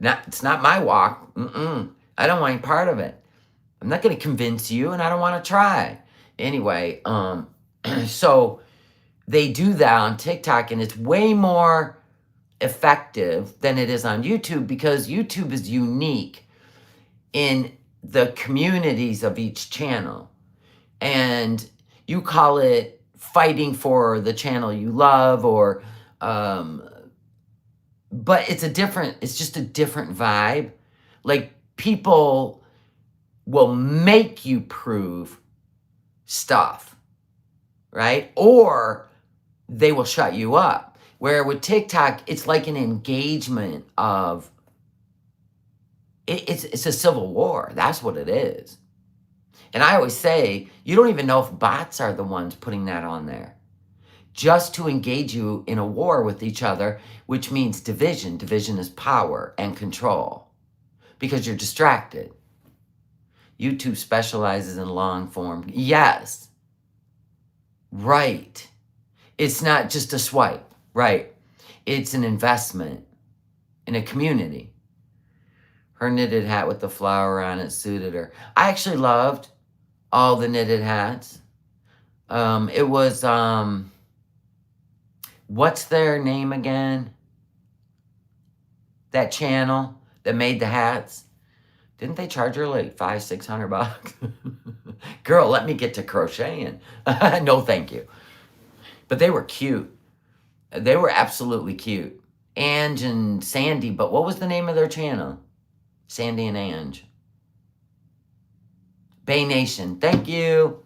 It's not my walk. I don't want any part of it. I'm not going to convince you, and I don't want to try. Anyway, so they do that on TikTok, and it's way more effective than it is on YouTube, because YouTube is unique in the communities of each channel. And you call it fighting for the channel you love, or but it's just a different vibe. Like, people will make you prove stuff, right? Or they will shut you up. Where with TikTok, it's like an engagement of, it's a civil war. That's what it is. And I always say, you don't even know if bots are the ones putting that on there. Just to engage you in a war with each other, which means division. Division is power and control, because you're distracted. YouTube specializes in long form. Yes. Right. It's not just a swipe. Right. It's an investment in a community. Her knitted hat with the flower on it suited her. I actually loved all the knitted hats. It was, what's their name again? That channel that made the hats. Didn't they charge her like $500-600? Girl, let me get to crocheting. No, thank you. But they were cute. They were absolutely cute. Ange and Sandy, but what was the name of their channel? Sandy and Ange. Bay Nation, thank you.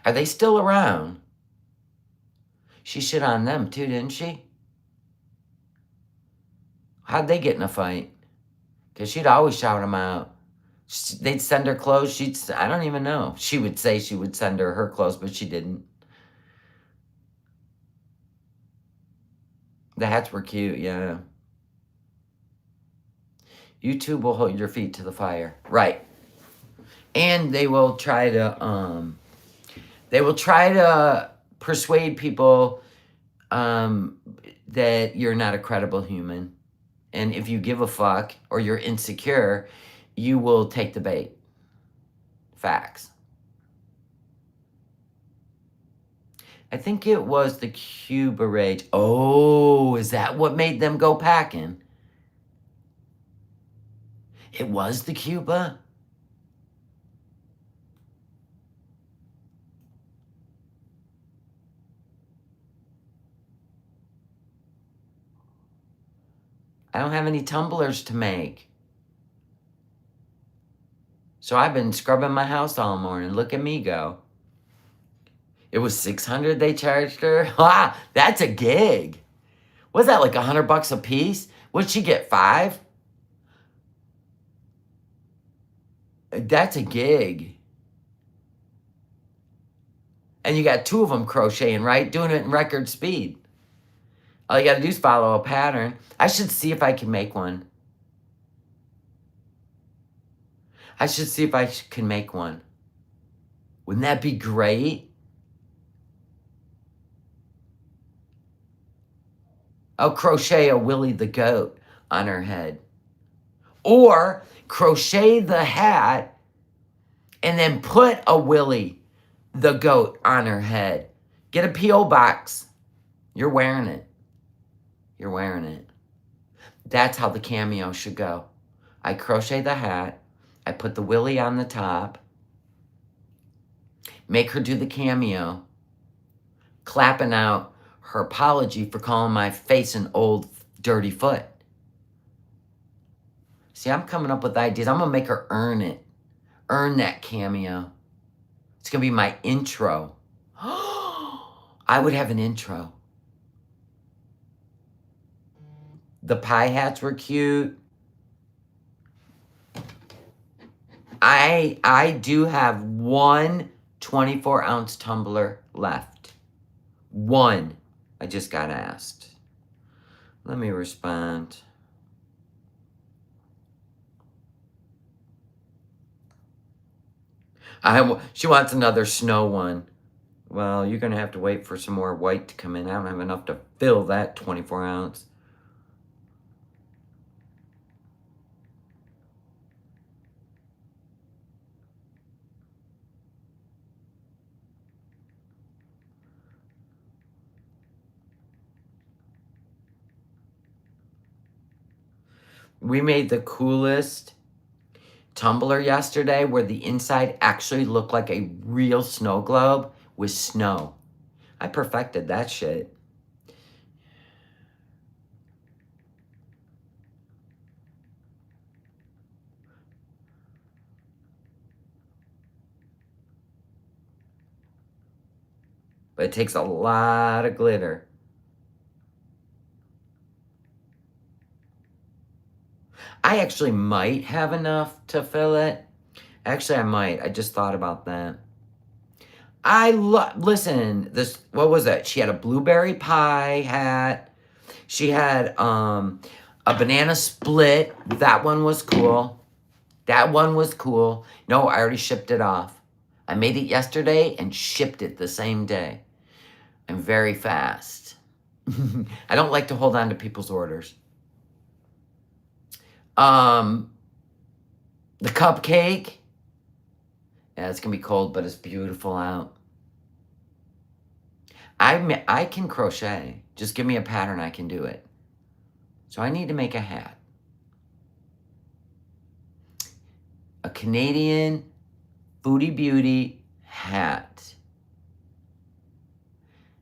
Are they still around? She shit on them too, didn't she? How'd they get in a fight? Because she'd always shout them out. They'd send her clothes. I don't even know. She would say she would send her clothes, but she didn't. The hats were cute, yeah. YouTube will hold your feet to the fire. Right. And they will try to persuade people that you're not a credible human. And if you give a fuck or you're insecure, you will take the bait. Facts. I think it was the Cuba rage. Oh, is that what made them go packing? It was the Cuba? I don't have any tumblers to make. So I've been scrubbing my house all morning. Look at me go. It was $600 they charged her? Ah, that's a gig. Was that like $100 a piece? What'd she get, 5? That's a gig. And you got 2 of them crocheting, right? Doing it in record speed. All you got to do is follow a pattern. I should see if I can make one. I should see if I can make one. Wouldn't that be great? I'll crochet a Willie the Goat on her head. Or crochet the hat and then put a Willie the Goat on her head. Get a P.O. box. You're wearing it. You're wearing it. That's how the cameo should go. I crochet the hat. I put the Willie on the top. Make her do the cameo. Clapping out her apology for calling my face an old dirty foot. See, I'm coming up with ideas. I'm going to make her earn it. Earn that cameo. It's going to be my intro. I would have an intro. The pie hats were cute. I do have one 24-ounce tumbler left. One. I just got asked. Let me respond. She wants another snow one. Well, you're going to have to wait for some more white to come in. I don't have enough to fill that 24-ounce. We made the coolest tumbler yesterday where the inside actually looked like a real snow globe with snow. I perfected that shit. But it takes a lot of glitter. I actually might have enough to fill it. Actually, I might. I just thought about that. Listen, this, what was that? She had a blueberry pie hat. She had a banana split. That one was cool. That one was cool. No, I already shipped it off. I made it yesterday and shipped it the same day. I'm very fast. I don't like to hold on to people's orders. The cupcake. Yeah, it's going to be cold, but it's beautiful out. I can crochet. Just give me a pattern, I can do it. So I need to make a hat. A Canadian Foodie Beauty hat.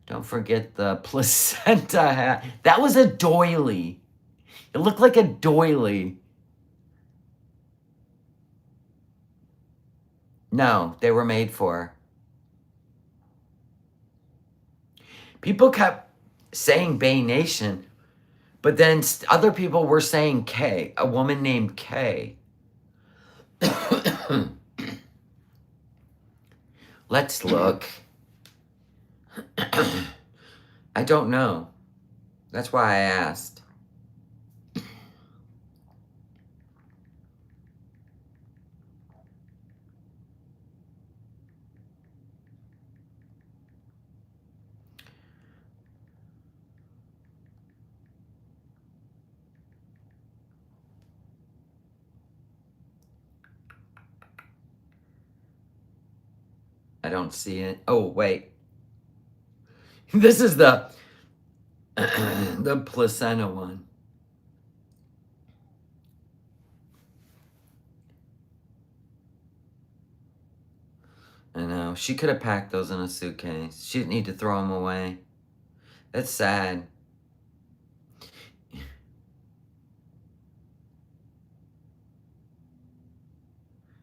Don't forget the placenta hat. That was a doily. It looked like a doily. No, they were made for. People kept saying Bay Nation, but then other people were saying Kay, a woman named Kay. Let's look. I don't know. That's why I asked. I don't see it. Oh, wait. This is the the placenta one. I know. She could have packed those in a suitcase. She didn't need to throw them away. That's sad.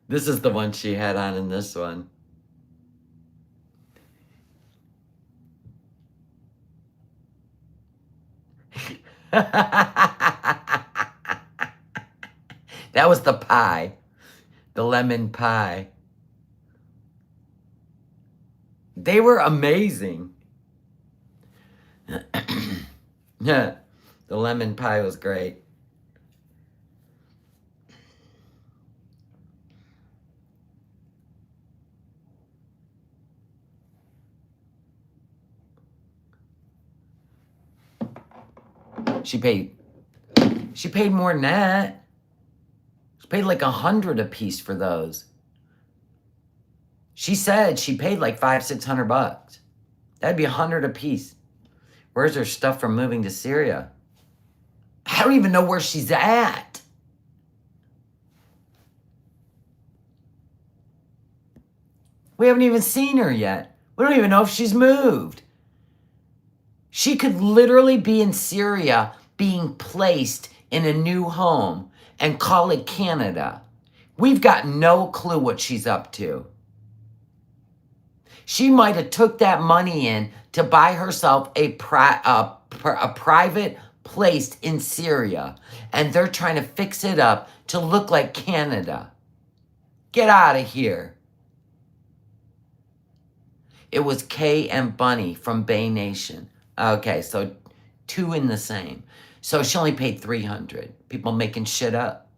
This is the one she had on in this one. That was the pie. The lemon pie. They were amazing. Yeah, the lemon pie was great. She paid more than that. She paid like $100 a piece for those. She said she paid like $500-600. That'd be $100 a piece. Where's her stuff from moving to Syria? I don't even know where she's at. We haven't even seen her yet. We don't even know if she's moved. She could literally be in Syria being placed in a new home and call it Canada. We've got no clue what she's up to. She might have took that money in to buy herself a private place in Syria, and they're trying to fix it up to look like Canada. Get out of here. It was Kay and Bunny from Bay Nation. Okay, so two in the same. So she only paid $300. People making shit up.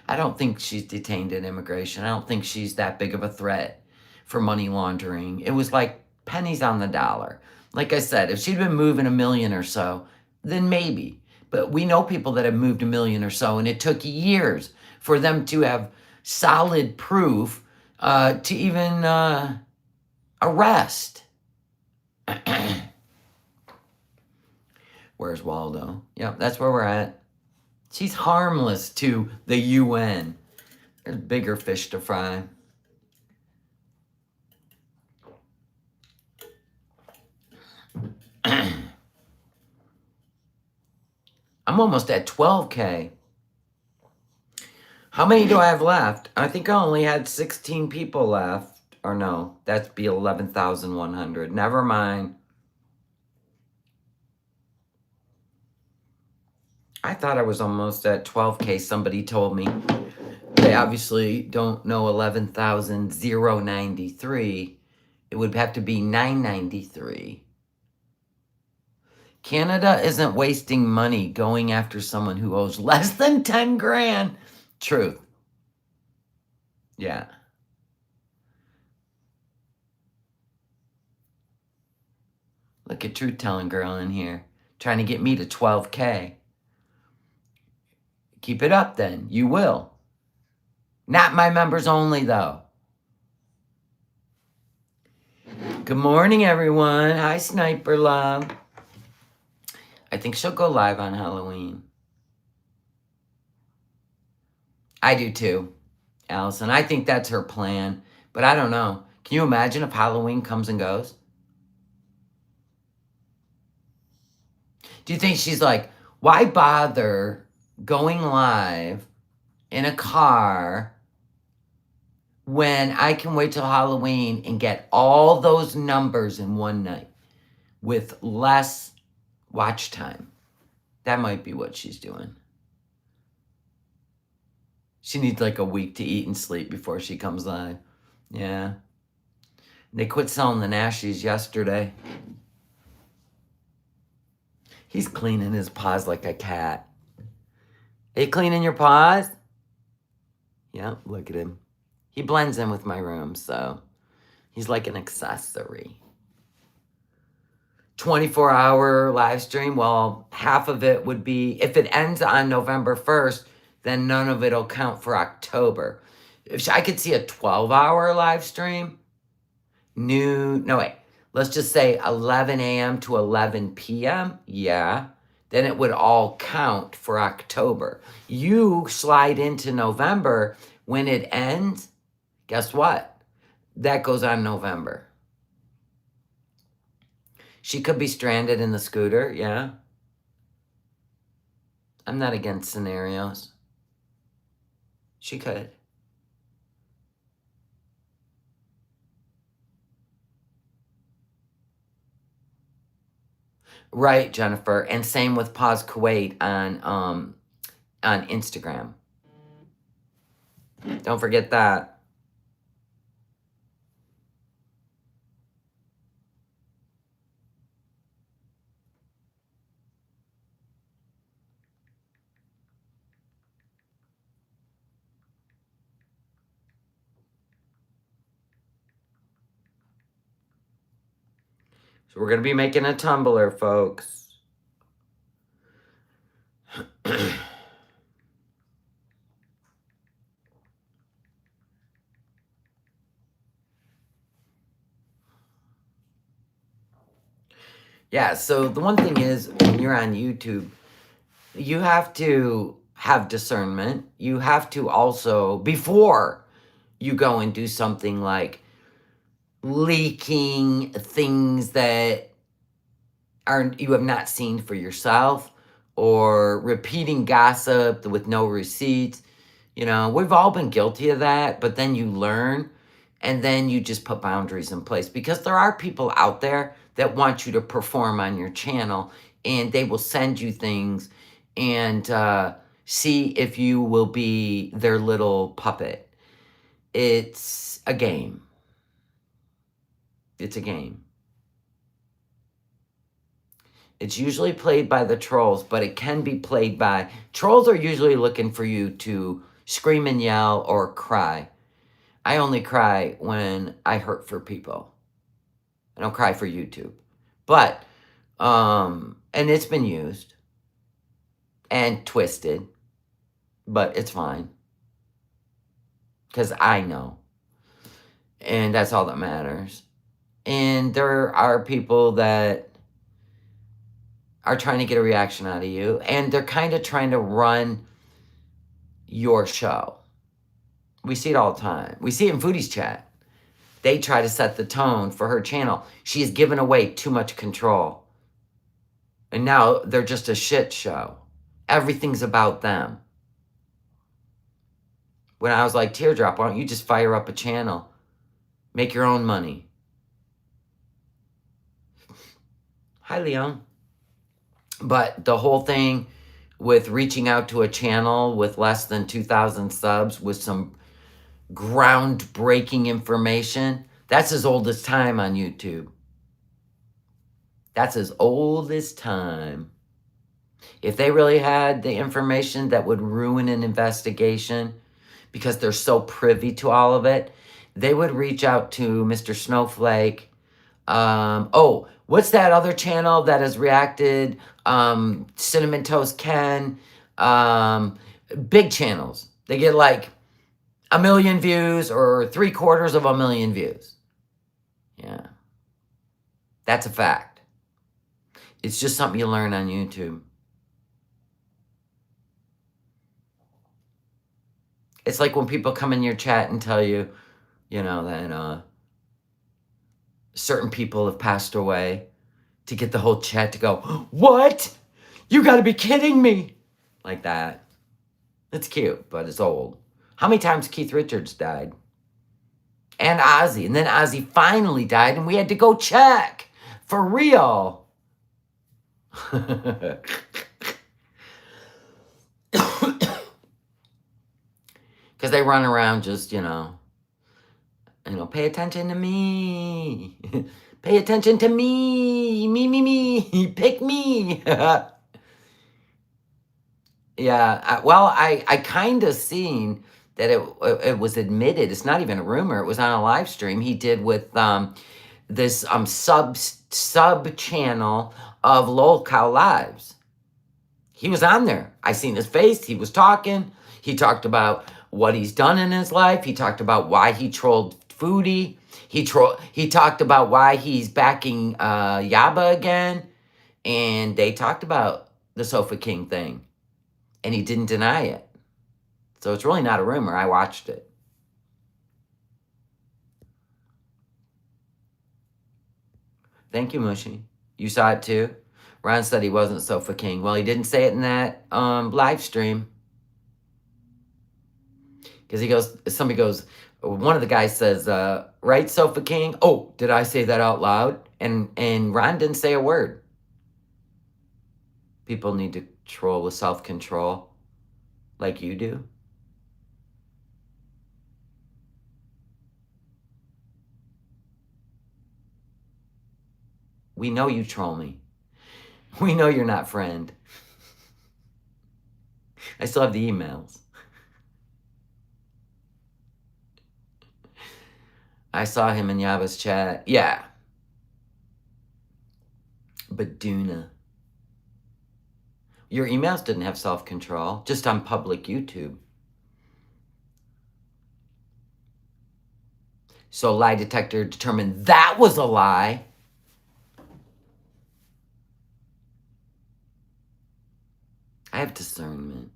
I don't think she's detained in immigration. I don't think she's that big of a threat for money laundering. It was like pennies on the dollar. Like I said, if she'd been moving $1 million or so, then maybe. But we know people that have moved $1 million or so, and it took years for them to have solid proof to even arrest. Where's Waldo? Yep, that's where we're at. She's harmless to the UN. There's bigger fish to fry. I'm almost at 12K. How many do I have left? I think I only had 16 people left. Or no, that'd be 11,100. Never mind. I thought I was almost at 12K. Somebody told me. They obviously don't know 11,093. It would have to be 993. Canada isn't wasting money going after someone who owes less than 10 grand. Truth. Yeah. Look at truth-telling girl in here, trying to get me to 12K. Keep it up then. You will. Not my members only, though. Good morning, everyone. Hi, Sniper Love. I think she'll go live on Halloween. I do too, Allison. I think that's her plan, but I don't know. Can you imagine if Halloween comes and goes? Do you think she's like, why bother going live in a car when I can wait till Halloween and get all those numbers in one night with less watch time? That might be what she's doing. She needs like a week to eat and sleep before she comes live. Yeah. They quit selling the Nashies yesterday. He's cleaning his paws like a cat. Are you cleaning your paws? Yeah, look at him. He blends in with my room, so he's like an accessory. 24-hour live stream, well, half of it would be, if it ends on November 1st, then none of it will count for October. If I could see a 12-hour live stream, let's just say 11 a.m. to 11 p.m., yeah, then it would all count for October. You slide into November, when it ends, guess what? That goes on November. She could be stranded in the scooter, yeah. I'm not against scenarios. She could. Right, Jennifer. And same with Pause Kuwait on Instagram. Don't forget that. So we're going to be making a Tumblr, folks. Yeah, so the one thing is, when you're on YouTube, you have to have discernment. You have to also, before you go and do something like leaking things that you have not seen for yourself, or repeating gossip with no receipts. You know, we've all been guilty of that, but then you learn, and then you just put boundaries in place, because there are people out there that want you to perform on your channel, and they will send you things and see if you will be their little puppet. It's a game. It's a game. It's usually played by the trolls, but it can be played by... Trolls are usually looking for you to scream and yell or cry. I only cry when I hurt for people. I don't cry for YouTube. But, and it's been used and twisted, but it's fine. Because I know. And that's all that matters. And there are people that are trying to get a reaction out of you, and they're kind of trying to run your show. We see it all the time. We see it in Foodie's chat. They try to set the tone for her channel. She has given away too much control. And now they're just a shit show. Everything's about them. When I was like, Teardrop, why don't you just fire up a channel? Make your own money. Hi, Leon. But the whole thing with reaching out to a channel with less than 2,000 subs with some groundbreaking information, that's as old as time on YouTube. That's as old as time. If they really had the information that would ruin an investigation, because they're so privy to all of it, they would reach out to Mr. Snowflake. Oh, what's that other channel that has reacted? Cinnamon Toast Ken. Big channels. They get like 1 million views or 750,000 views. Yeah. That's a fact. It's just something you learn on YouTube. It's like when people come in your chat and tell you, you know, that certain people have passed away, to get the whole chat to go, what? You gotta be kidding me. Like that. It's cute, but it's old. How many times Keith Richards died? And Ozzy. And then Ozzy finally died, and we had to go check. For real. Because they run around just, you know, pay attention to me. Pay attention to me. Me. Pick me. Yeah. Well, I kind of seen that it was admitted. It's not even a rumor. It was on a live stream he did with this sub channel of Lol Cow Lives. He was on there. I seen his face. He was talking. He talked about what he's done in his life. He talked about why he trolled Foodie. He talked about why he's backing Yaba again. And they talked about the Sofa King thing. And he didn't deny it. So it's really not a rumor. I watched it. Thank you, Mushy. You saw it too? Ron said he wasn't Sofa King. Well, he didn't say it in that live stream. Because somebody goes, one of the guys says, right, Sofa King? Oh, did I say that out loud? And Ron didn't say a word. People need to control with self-control like you do. We know you troll me. We know you're not friend. I still have the emails. I saw him in Yaba's chat. Yeah. Baduna. Your emails didn't have self-control, just on public YouTube. So lie detector determined that was a lie. I have discernment.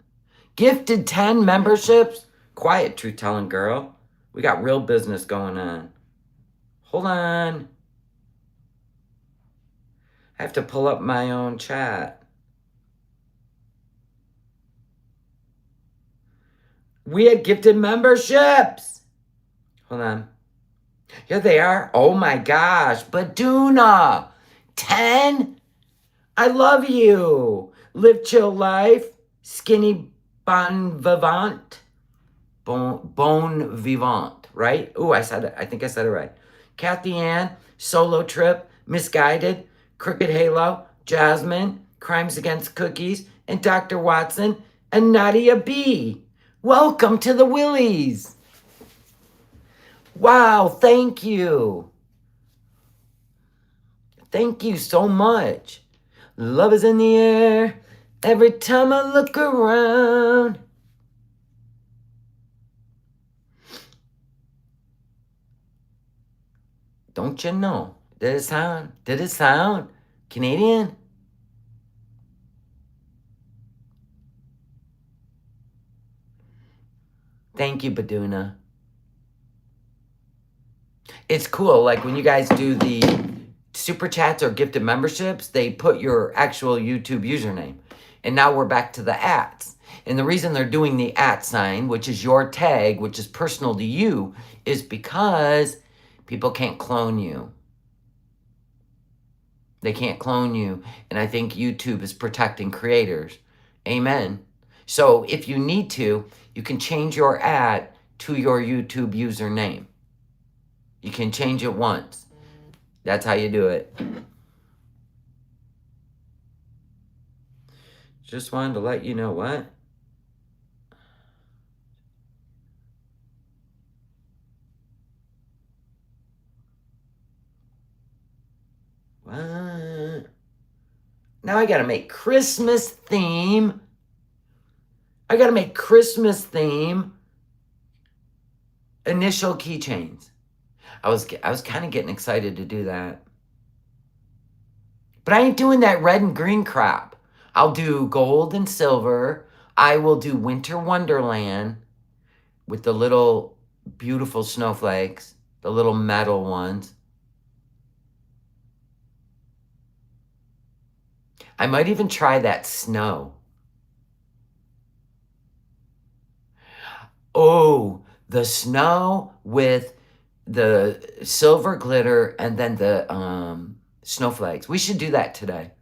Gifted 10 memberships? Quiet, truth-telling girl. We got real business going on. Hold on. I have to pull up my own chat. We had gifted memberships. Hold on. Here they are. Oh my gosh. Baduna. 10? I love you. Live chill life. Skinny bon vivant. Bon vivant, right? Oh, I said it. I think I said it right. Kathy Ann, Solo Trip, Misguided, Crooked Halo, Jasmine, Crimes Against Cookies, and Dr. Watson, and Nadia B. Welcome to the Willies. Wow, thank you. Thank you so much. Love is in the air every time I look around. Don't you know? Did it sound Canadian? Thank you, Baduna. It's cool, like when you guys do the super chats or gifted memberships, they put your actual YouTube username. And now we're back to the ats. And the reason they're doing the @ sign, which is your tag, which is personal to you, is because people can't clone you. They can't clone you. And I think YouTube is protecting creators. Amen. So if you need to, you can change your @ to your YouTube username. You can change it once. That's how you do it. Just wanted to let you know what? What? Now I gotta make Christmas theme. I gotta make Christmas theme initial keychains. I was kind of getting excited to do that. But I ain't doing that red and green crap. I'll do gold and silver. I will do Winter Wonderland with the little beautiful snowflakes, the little metal ones. I might even try that snow. Oh, the snow with the silver glitter and then the snowflakes. We should do that today.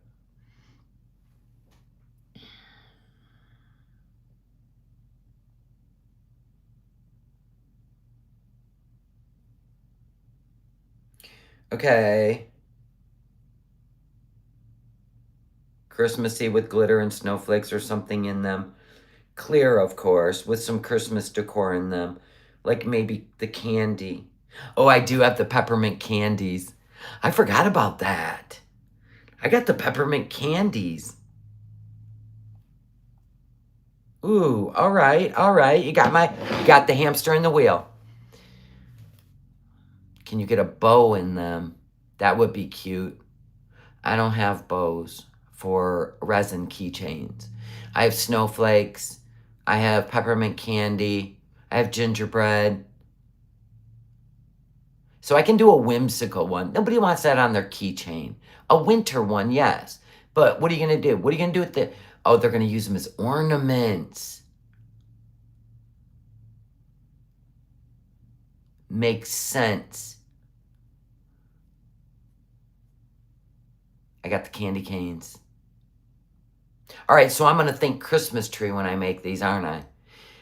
Okay. Christmassy with glitter and snowflakes or something in them. Clear, of course, with some Christmas decor in them. Like maybe the candy. Oh, I do have the peppermint candies. I forgot about that. I got the peppermint candies. Ooh, all right, all right. You got the hamster in the wheel. Can you get a bow in them? That would be cute. I don't have bows for resin keychains. I have snowflakes. I have peppermint candy. I have gingerbread. So I can do a whimsical one. Nobody wants that on their keychain. A winter one, yes. But what are you going to do? What are you going to do with the... Oh, they're going to use them as ornaments. Makes sense. I got the candy canes. All right, so I'm going to think Christmas tree when I make these, aren't I?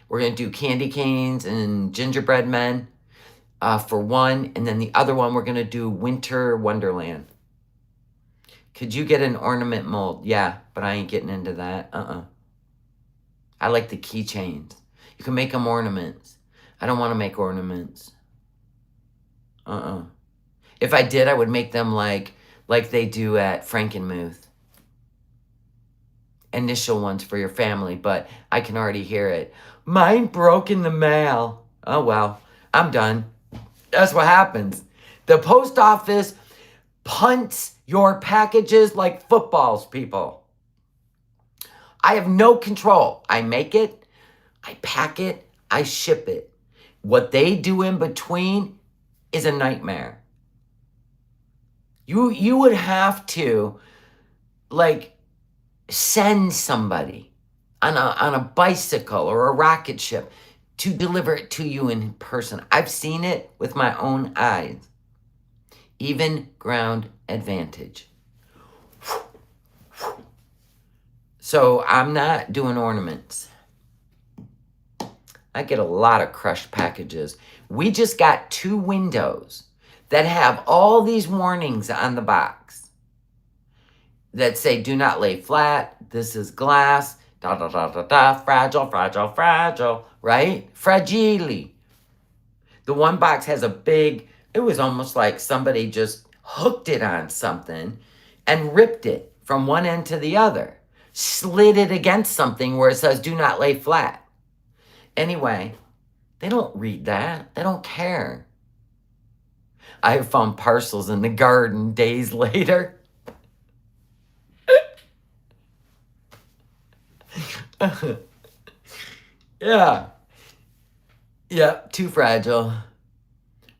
We're going to do candy canes and gingerbread men for one. And then the other one, we're going to do winter wonderland. Could you get an ornament mold? Yeah, but I ain't getting into that. I like the keychains. You can make them ornaments. I don't want to make ornaments. If I did, I would make them like they do at Frankenmuth. Initial ones for your family, but I can already hear it. Mine broke in the mail. Oh, well, I'm done. That's what happens. The post office punts your packages like footballs, people. I have no control. I make it, I pack it, I ship it. What they do in between is a nightmare. You would have to, like, send somebody on a bicycle or a rocket ship to deliver it to you in person. I've seen it with my own eyes. Even ground advantage. So I'm not doing ornaments. I get a lot of crushed packages. We just got 2 windows that have all these warnings on the box that say, do not lay flat, this is glass, da da da da da, fragile, fragile, fragile, right? Fragile. The one box has a big, it was almost like somebody just hooked it on something and ripped it from one end to the other, slid it against something where it says, do not lay flat. Anyway, they don't read that. They don't care. I have found parcels in the garden days later. Yeah. Yeah, too fragile.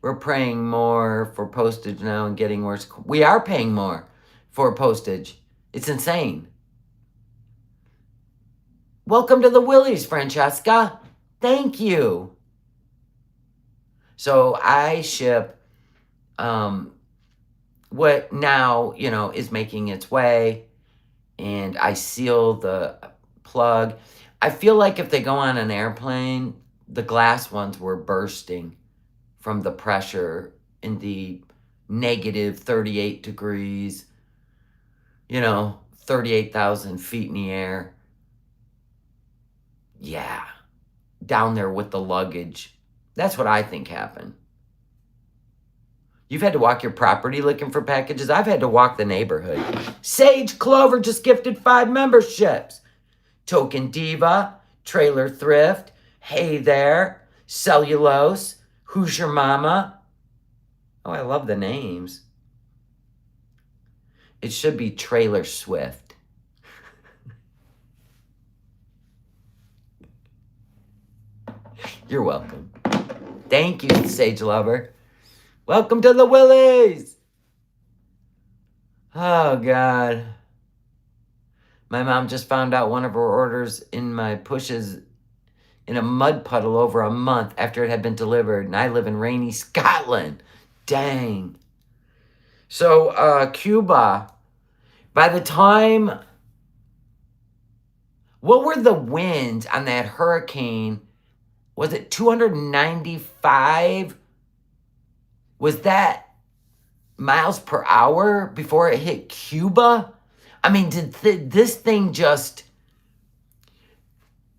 We're paying more for postage now and getting worse. We are paying more for postage. It's insane. Welcome to the Willies, Francesca. Thank you. So I ship what now, is making its way, and I seal the plug. I feel like if they go on an airplane, the glass ones were bursting from the pressure in the negative 38 degrees, 38,000 feet in the air. Yeah, down there with the luggage. That's what I think happened. You've had to walk your property looking for packages. I've had to walk the neighborhood. Sage Clover just gifted 5 memberships. Token Diva, Trailer Thrift, Hey There, Cellulose, Who's Your Mama? Oh, I love the names. It should be Trailer Swift. You're welcome. Thank you, Sage Lover. Welcome to the Willies. Oh, God. My mom just found out one of her orders in my pushes in a mud puddle over a month after it had been delivered, and I live in rainy Scotland. Dang. So, Cuba, by the time, what were the winds on that hurricane? Was it 295? Was that miles per hour before it hit Cuba? I mean, did this thing just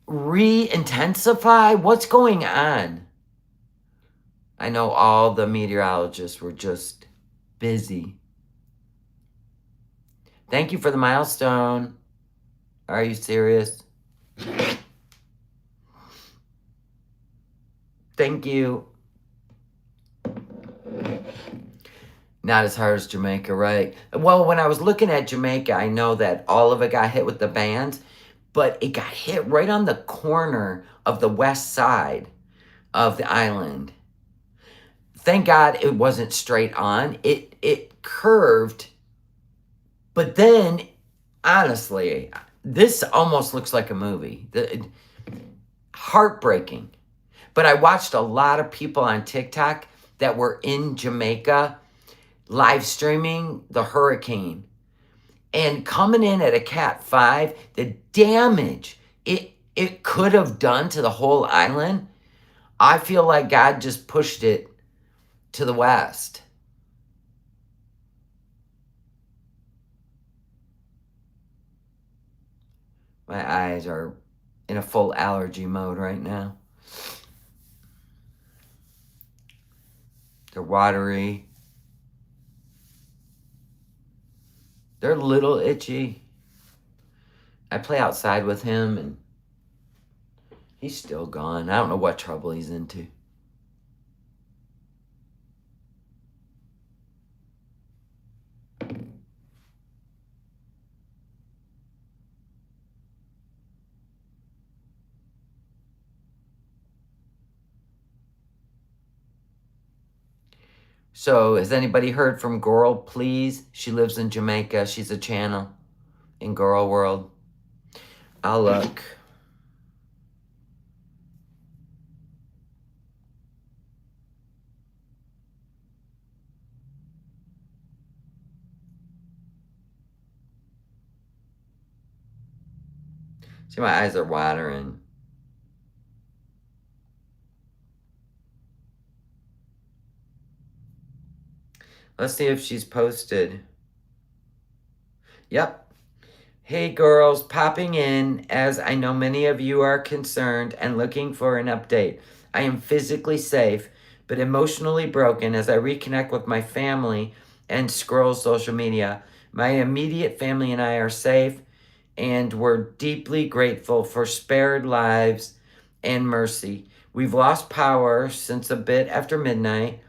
re-intensify? What's going on? I know all the meteorologists were just busy. Thank you for the milestone. Are you serious? Thank you. Not as hard as Jamaica, right? Well, when I was looking at Jamaica, I know that all of it got hit with the bands, but it got hit right on the corner of the west side of the island. Thank God it wasn't straight on. It curved, but then, honestly, this almost looks like a movie. Heartbreaking. But I watched a lot of people on TikTok that were in Jamaica live streaming the hurricane. And coming in at a Cat 5, the damage it could have done to the whole island, I feel like God just pushed it to the west. My eyes are in a full allergy mode right now. They're watery. They're a little itchy. I play outside with him and he's still gone. I don't know what trouble he's into. So, has anybody heard from Girl, please? She lives in Jamaica. She's a channel in Girl World. I'll look. See, my eyes are watering. Let's see if she's posted. Yep. Hey girls, popping in as I know many of you are concerned and looking for an update. I am physically safe, but emotionally broken as I reconnect with my family and scroll social media. My immediate family and I are safe, and we're deeply grateful for spared lives and mercy. We've lost power since a bit after midnight.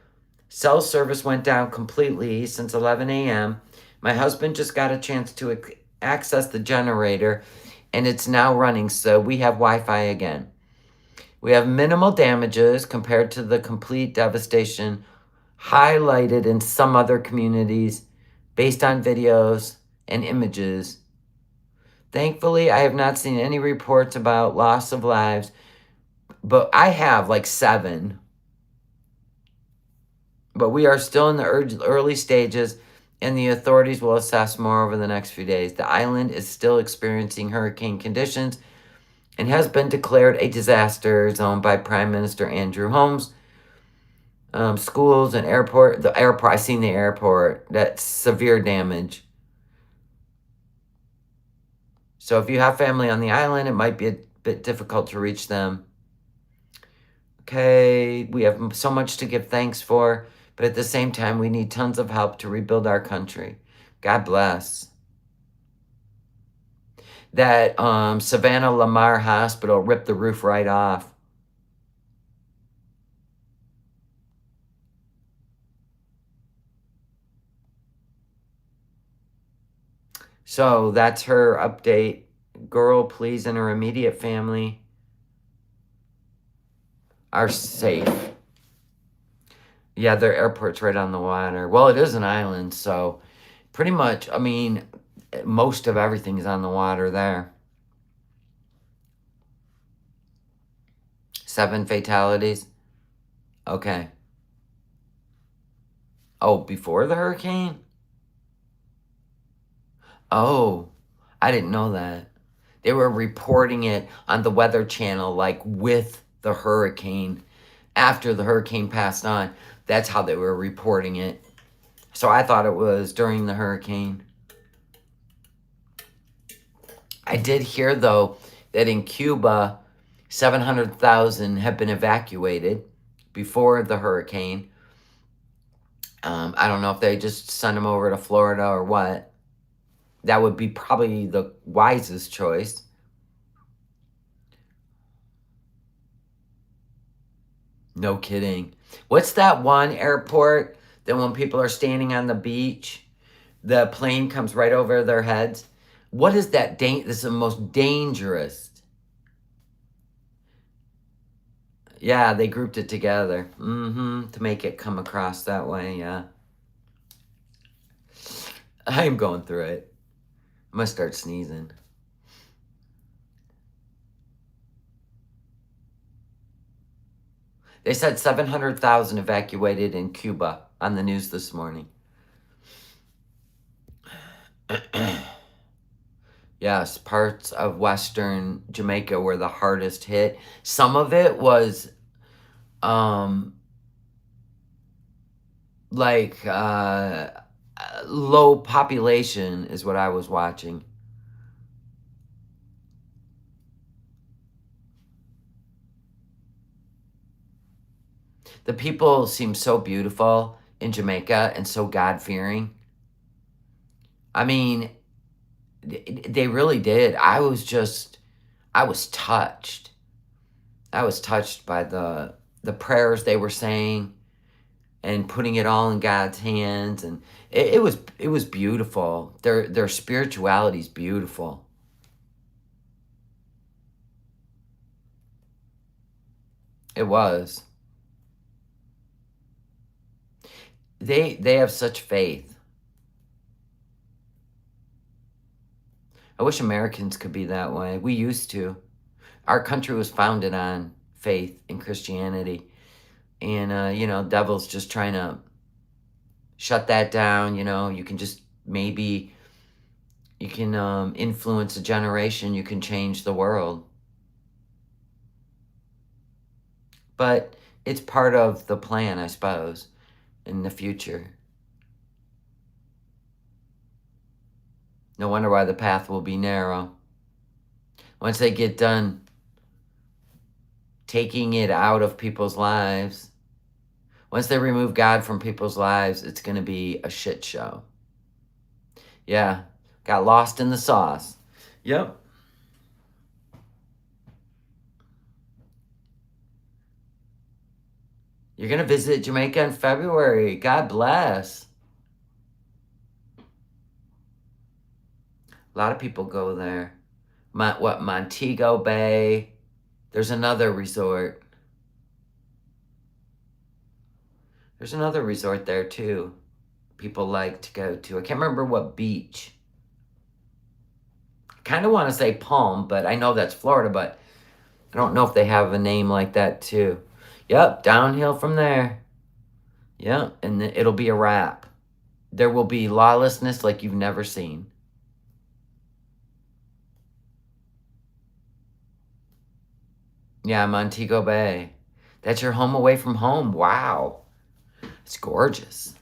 Cell service went down completely since 11 a.m. My husband just got a chance to access the generator, and it's now running, so we have Wi-Fi again. We have minimal damages compared to the complete devastation highlighted in some other communities based on videos and images. Thankfully, I have not seen any reports about loss of lives, but I have like 7. But we are still in the early stages, and the authorities will assess more over the next few days. The island is still experiencing hurricane conditions and has been declared a disaster zone by Prime Minister Andrew Holmes. Schools and airport, I seen the airport, that's severe damage. So if you have family on the island, it might be a bit difficult to reach them. Okay, we have so much to give thanks for, but at the same time, we need tons of help to rebuild our country. God bless. That Savannah Lamar Hospital ripped the roof right off. So that's her update. Girl, please, and her immediate family are safe. Yeah, their airport's right on the water. Well, it is an island, so pretty much, I mean, most of everything is on the water there. 7 fatalities. Okay. Oh, before the hurricane? Oh, I didn't know that. They were reporting it on the Weather Channel, like with the hurricane. After the hurricane passed on, that's how they were reporting it. So I thought it was during the hurricane. I did hear, though, that in Cuba, 700,000 have been evacuated before the hurricane. I don't know if they just sent them over to Florida or what. That would be probably the wisest choice. No kidding. What's that one airport that when people are standing on the beach, the plane comes right over their heads? What is that? This is the most dangerous. Yeah, they grouped it together. To make it come across that way, yeah. I'm going through it. I'm going to start sneezing. They said 700,000 evacuated in Cuba on the news this morning. Yes, parts of Western Jamaica were the hardest hit. Some of it was like low population is what I was watching. The people seem so beautiful in Jamaica and so God-fearing. I mean, they really did. I was touched. I was touched by the prayers they were saying and putting it all in God's hands, and it was beautiful. Their spirituality is beautiful. It was. They have such faith. I wish Americans could be that way. We used to. Our country was founded on faith in Christianity. And, you know, devil's just trying to shut that down. You know, you can just maybe, you can influence a generation. You can change the world. But it's part of the plan, I suppose, in the future. No wonder why the path will be narrow. Once they get done taking it out of people's lives, once they remove God from people's lives, it's going to be a shit show. Yeah, got lost in the sauce. Yep. You're going to visit Jamaica in February. God bless. A lot of people go there. Montego Bay. There's another resort. There's another resort there too. People like to go to. I can't remember what beach. I kind of want to say Palm, but I know that's Florida, but I don't know if they have a name like that too. Yep, downhill from there. Yep, and it'll be a wrap. There will be lawlessness like you've never seen. Yeah, Montego Bay. That's your home away from home. Wow. It's gorgeous.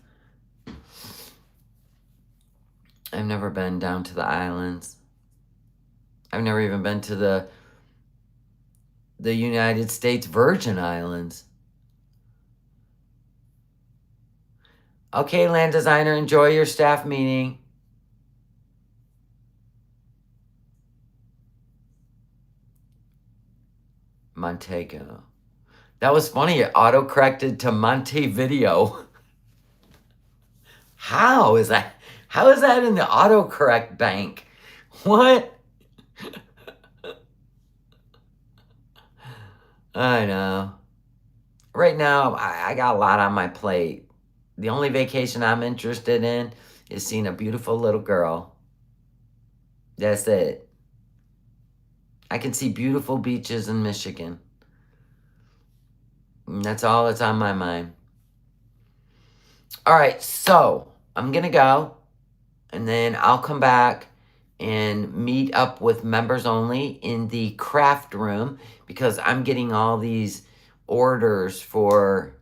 I've never been down to the islands. I've never even been to the United States Virgin Islands. Okay, land designer, enjoy your staff meeting. Montego. That was funny. It auto-corrected to Montevideo. How is that? How is that in the autocorrect bank? What? I know. Right now, I got a lot on my plate. The only vacation I'm interested in is seeing a beautiful little girl. That's it. I can see beautiful beaches in Michigan. And that's all that's on my mind. All right, so I'm going to go. And then I'll come back and meet up with members only in the craft room because I'm getting all these orders for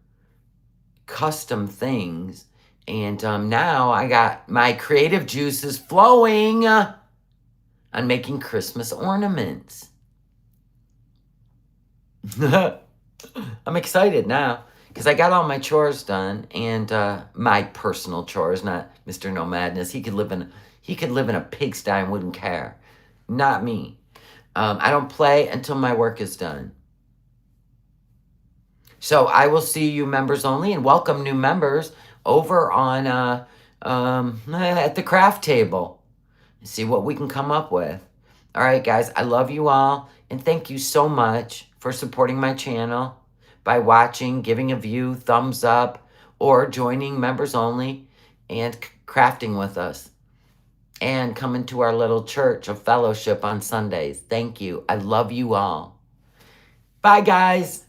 custom things. And now I got my creative juices flowing on making Christmas ornaments. I'm excited now because I got all my chores done and my personal chores, not Mr. NOmadness. He could live in a pigsty and wouldn't care. Not me. I don't play until my work is done. So I will see you members only and welcome new members over on at the craft table. See what we can come up with. All right, guys, I love you all. And thank you so much for supporting my channel by watching, giving a view, thumbs up, or joining members only and crafting with us. And coming to our little church of fellowship on Sundays. Thank you. I love you all. Bye, guys.